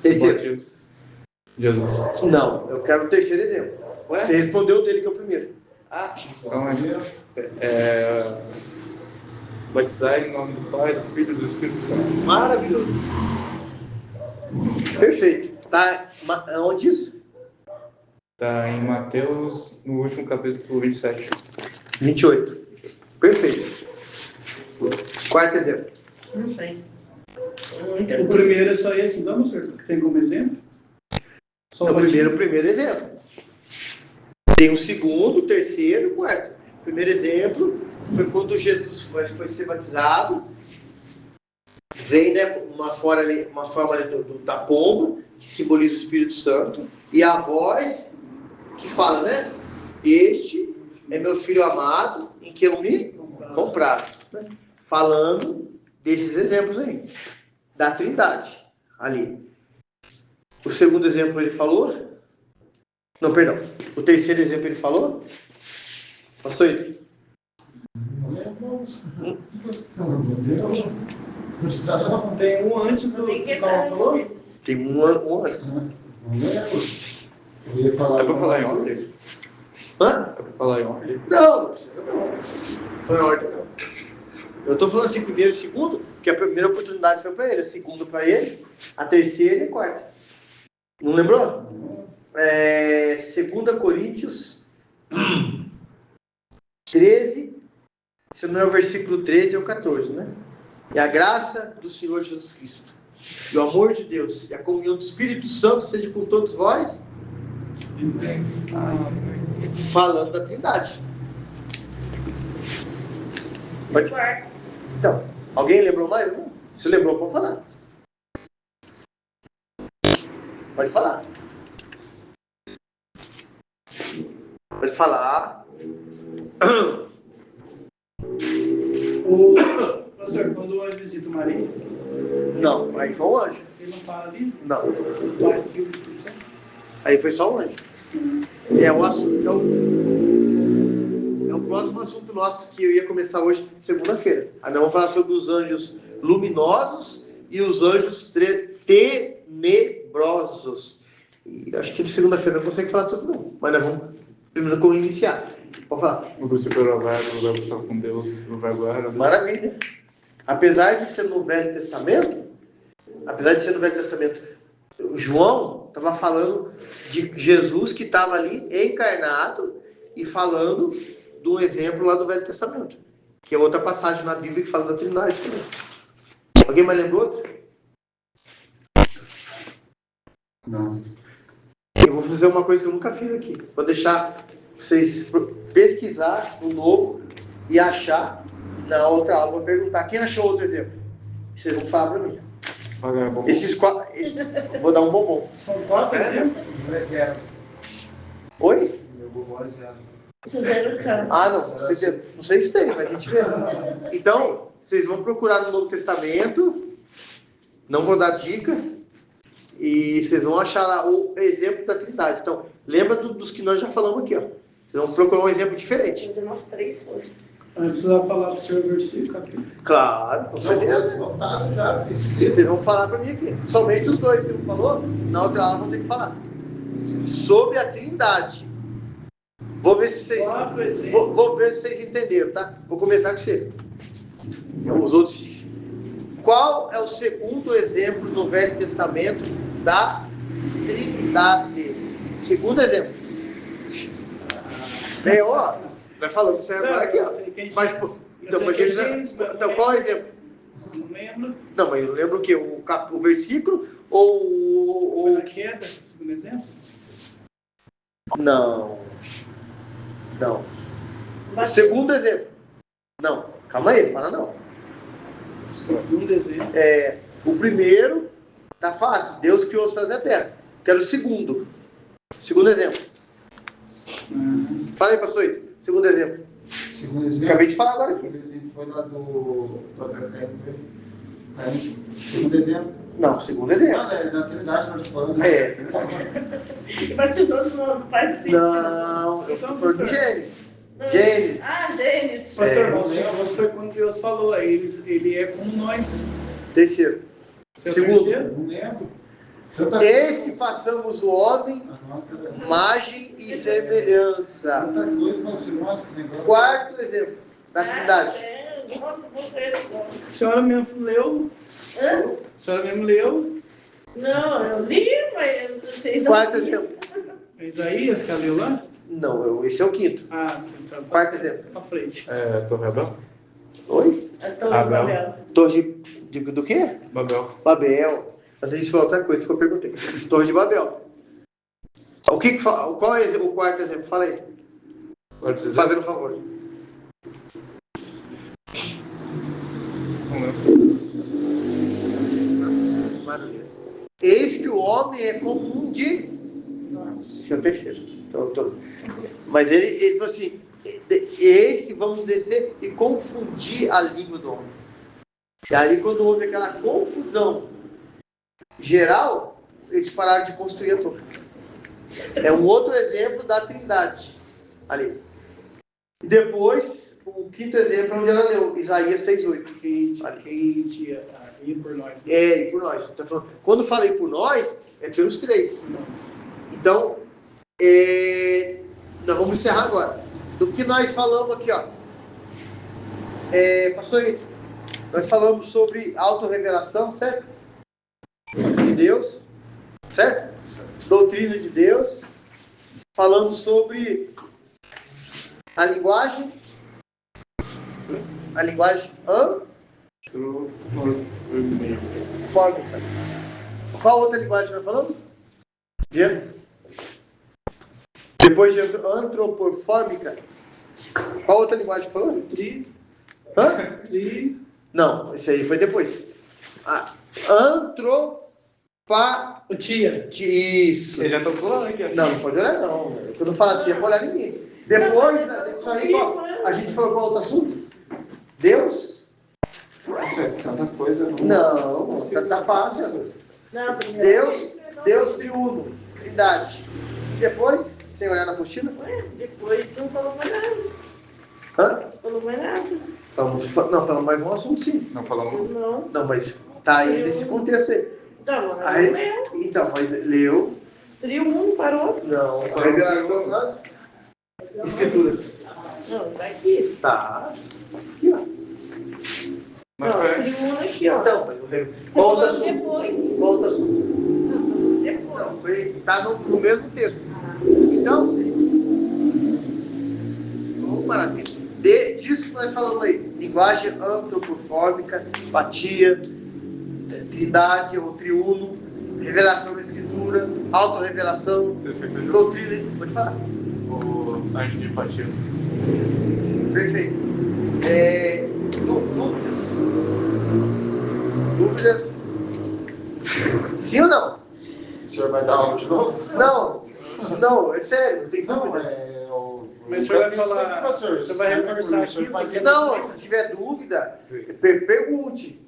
Terceiro. Jesus. Não, eu quero o terceiro exemplo. Ué? Você respondeu o dele que é o primeiro. Ah, então batizar em nome do Pai, do Filho e do Espírito Santo. Maravilhoso. Perfeito. Tá onde isso? Está em Mateus, no último capítulo 27. 28. Perfeito. Quarto exemplo. Não sei. O primeiro é só esse, então, senhor? Que tem como exemplo? Só É o primeiro exemplo. Tem o segundo, o terceiro e o quarto. O primeiro exemplo foi quando Jesus foi ser batizado. Vem, né, uma forma ali da pomba, que simboliza o Espírito Santo, e a voz que fala, né? Este é meu filho amado, em que eu me comprazo. Falando desses exemplos aí, da Trindade, ali. O segundo exemplo ele falou? Não, perdão. O terceiro exemplo ele falou? Pastor Ito? Tem um antes do Tem que que o Calma falou? Tem um antes. Eu ia falar. É para falar em ordem? Hã? É para falar em ordem? Não precisa não. Foi em ordem não. Eu estou falando assim, primeiro e segundo, porque a primeira oportunidade foi para ele, a segunda para ele, a terceira e a quarta. Não lembrou? 2 Coríntios 13, se não é o versículo 13, é o 14, né? E a graça do Senhor Jesus Cristo, e o amor de Deus, e a comunhão do Espírito Santo seja com todos vós. Falando da Trindade. Pode... Então, alguém lembrou mais? Não? Se lembrou, pode falar. Pode falar. Pode falar. Pastor, quando o anjo visita Maria, Não, aí foi um anjo. ele não fala ali? Não. Pai, Filho e Espírito Santo? Aí foi só um anjo. É o assunto. É o próximo assunto nosso que eu ia começar hoje, segunda-feira. Aí nós vamos falar sobre os anjos luminosos e os anjos tenebrosos. E acho que de segunda-feira não consegue falar tudo, não. Mas nós vamos primeiro iniciar. Pode falar. O princípio era o verbo estava com Deus, o verbo era. Maravilha. Apesar de ser no Velho Testamento, João estava falando de Jesus que estava ali encarnado e falando de um exemplo lá do Velho Testamento, que é outra passagem na Bíblia que fala da Trindade também. Alguém mais lembrou outra? Não. Eu vou fazer uma coisa que eu nunca fiz aqui. Vou deixar vocês pesquisar o novo e achar. Na outra aula vou perguntar quem achou outro exemplo. Vocês vão falar para mim. Esses quatro. Vou dar um bombom. São 4 exemplos? Não é zero. Oi? Meu bobó é zero. Ah, não. Não sei se tem, mas a gente vê. Então, vocês vão procurar no Novo Testamento. Não vou dar dica. E vocês vão achar lá o exemplo da Trindade. Então, lembra dos que nós já falamos aqui, ó. Vocês vão procurar um exemplo diferente. Umas 3 hoje. Vai precisar falar para o senhor versículo, capítulo. Claro, com certeza. Voltado já. Eles vão falar para mim aqui. Somente os dois que não falou, na outra aula vão ter que falar. Sobre a Trindade. Vou ver se vocês, vou ver se vocês entenderam, tá? Vou começar com você. Os outros. Qual é o segundo exemplo no Velho Testamento da Trindade? Segundo exemplo. Ó, vai falando isso agora aqui, ó. Mas, então, qual é o exemplo? Não lembro. Não, mas eu lembro o quê? O versículo ou Foi na queda, segundo exemplo? Não. O segundo exemplo. Não, calma aí, fala não. Segundo exemplo. O primeiro, tá fácil. Deus criou os céus e a terra. Quero o segundo. Segundo exemplo. Fala aí, pastor Ito. Segundo exemplo. Segundo exemplo. Acabei de falar agora aqui. Segundo exemplo foi lá do Caim. Segundo exemplo. Não, segundo exemplo. Não, é da Trindade, nós falando. Batizou no pai do filho. Não, eu tô falando de Gênesis. Gênesis. Gênesis. Pastor, você foi quando Deus falou, ele é como nós. Terceiro. Seu Segundo. terceiro? Não lembro. Eis que façamos o homem, Nossa, imagem e semelhança. tanta coisa, nossa, negócio. Quarto exemplo da Trindade. A senhora mesmo leu? Hã? A senhora mesmo leu? Não, eu li, mas vocês não Quarto viram. exemplo. Isaías, que ela leu lá? Não, esse é o quinto. Ah, então. Quarto exemplo. Pra frente. Torre Abel? Oi? A Torre Abel. Babel. Torre do quê? Babel. Babel. Antes de falar outra coisa que eu perguntei. Torre de Babel. Qual é o quarto exemplo? Fala aí. Pode dizer? Fazendo um favor. Não lembro. Maravilha. Eis que o homem é comum de... Esse é o terceiro. Mas ele falou assim, eis que vamos descer e confundir a língua do homem. E aí quando houve aquela confusão geral, eles pararam de construir a torre. É um outro exemplo da Trindade. Ali. E depois, o quinto exemplo é onde ela leu, Isaías 6:8. Quem ia por nós. E por nós. Então, falando, quando falei por nós, é pelos três. Então, nós vamos encerrar agora. Do que nós falamos aqui, ó. Pastor Ito, nós falamos sobre autorrevelação, certo? De Deus, certo? Doutrina de Deus. Falamos sobre A linguagem fórmica. Qual outra linguagem nós falamos? Depois de antropomórfica, qual outra linguagem falou? Hã? Não, isso aí foi depois. Tia. Isso. Ele já tocou lá aqui. Não pode olhar não. Quando eu falo assim, é pra olhar ninguém. Depois disso aí, a gente falou qual outro assunto? Deus? Isso é tanta coisa. Não, tá fácil. Não, Deus triuno, trindade. E depois, sem olhar na apostila? Depois não falou mais nada. Hã? Não falou mais nada. Falamos mais um assunto, sim. Não falamos. Não. Não, mas tá aí nesse contexto aí. Não, não Aí, leu. então, mas leu. Trio um parou. Não, a revelação das escrituras. Não, tá aqui. Tá. Aqui, ó. Mas Não, foi. trio um aqui, ó. Não, mas Você volta falou assunto. depois. Volta assunto. Não, depois. Não, tá no mesmo texto. Então, maravilha. Disso que nós falamos aí, linguagem antropomórfica, empatia, trindade ou triuno, revelação da escritura, autorrevelação, Você fez o doutrina. Pode falar. anjo de empatia. Perfeito. Dúvidas? Sim ou não? O senhor vai dar aula de novo? Não, é sério, não tem Não, dúvida. Mas o senhor vai falar, você vai reforçar aqui, porque Não, se tiver dúvida, pergunte.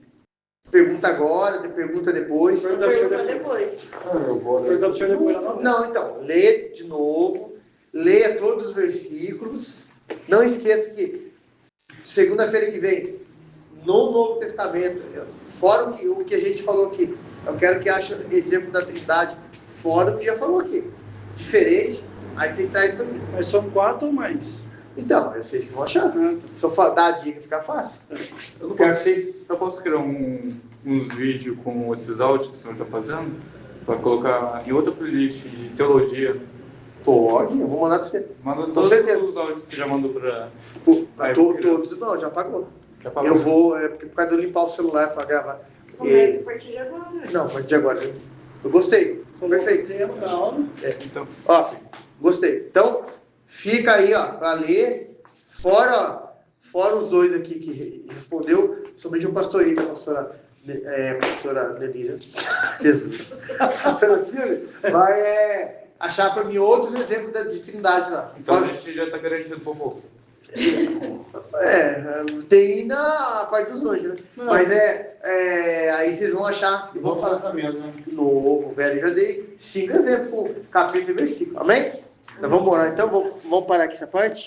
Pergunta agora, pergunta depois. Pergunta depois. Eu vou ler. Pergunta pro senhor depois. Não, então, lê de novo, leia todos os versículos. Não esqueça que segunda-feira que vem, no Novo Testamento, fora o que a gente falou aqui, eu quero que ache exemplo da Trindade, fora o que já falou aqui. Diferente, aí vocês trazem para mim. Mas são 4 ou mais? Então, vocês que vão achar. Se eu dar a dica, fica fácil. Eu Quero que vocês... posso criar uns vídeos com esses áudios que o senhor está fazendo? Para colocar em outra playlist de teologia. Pode, eu vou mandar para você. Manda Com todos certeza. os áudios que você já mandou para. Todos, não, já apagou. Já pagou? Eu vou, por causa de eu limpar o celular para gravar. Começa a partir de agora. Não, a partir de agora. Eu gostei. Perfeito. Tema da aula. Então, Ó, gostei. Então, fica aí, ó, para ler. Fora os dois aqui que respondeu, somente o pastor Ida, pastora Denise. Jesus. Pastora Silvia vai achar para mim outros exemplos de trindade lá. então Fora- a gente já está garantindo por pouco. Tem na parte dos anjos, né? Não. Mas aí vocês vão achar. E vou falar também, né? Novo, velho, já dei 5 exemplos, capítulo e versículo. Amém? Então vamos orar. Então vamos parar aqui essa parte.